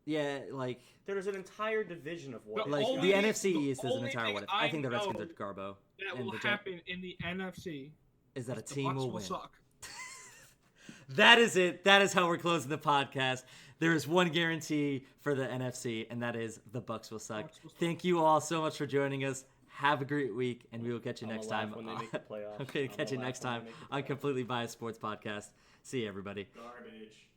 There's an entire division of what ifs. The NFC East is an entire what if. I think the Redskins are Garbo. That will happen in the NFC. Is that a the team Bucs will win? Suck. That is it. That is how we're closing the podcast. There is one guarantee for the NFC, and that is the Bucs will suck. Thank you all so much for joining us. Have a great week, and we will catch you next time. When they make the playoffs. Okay, catch you next time on Completely Biased Sports Podcast. See you, everybody. Garbage.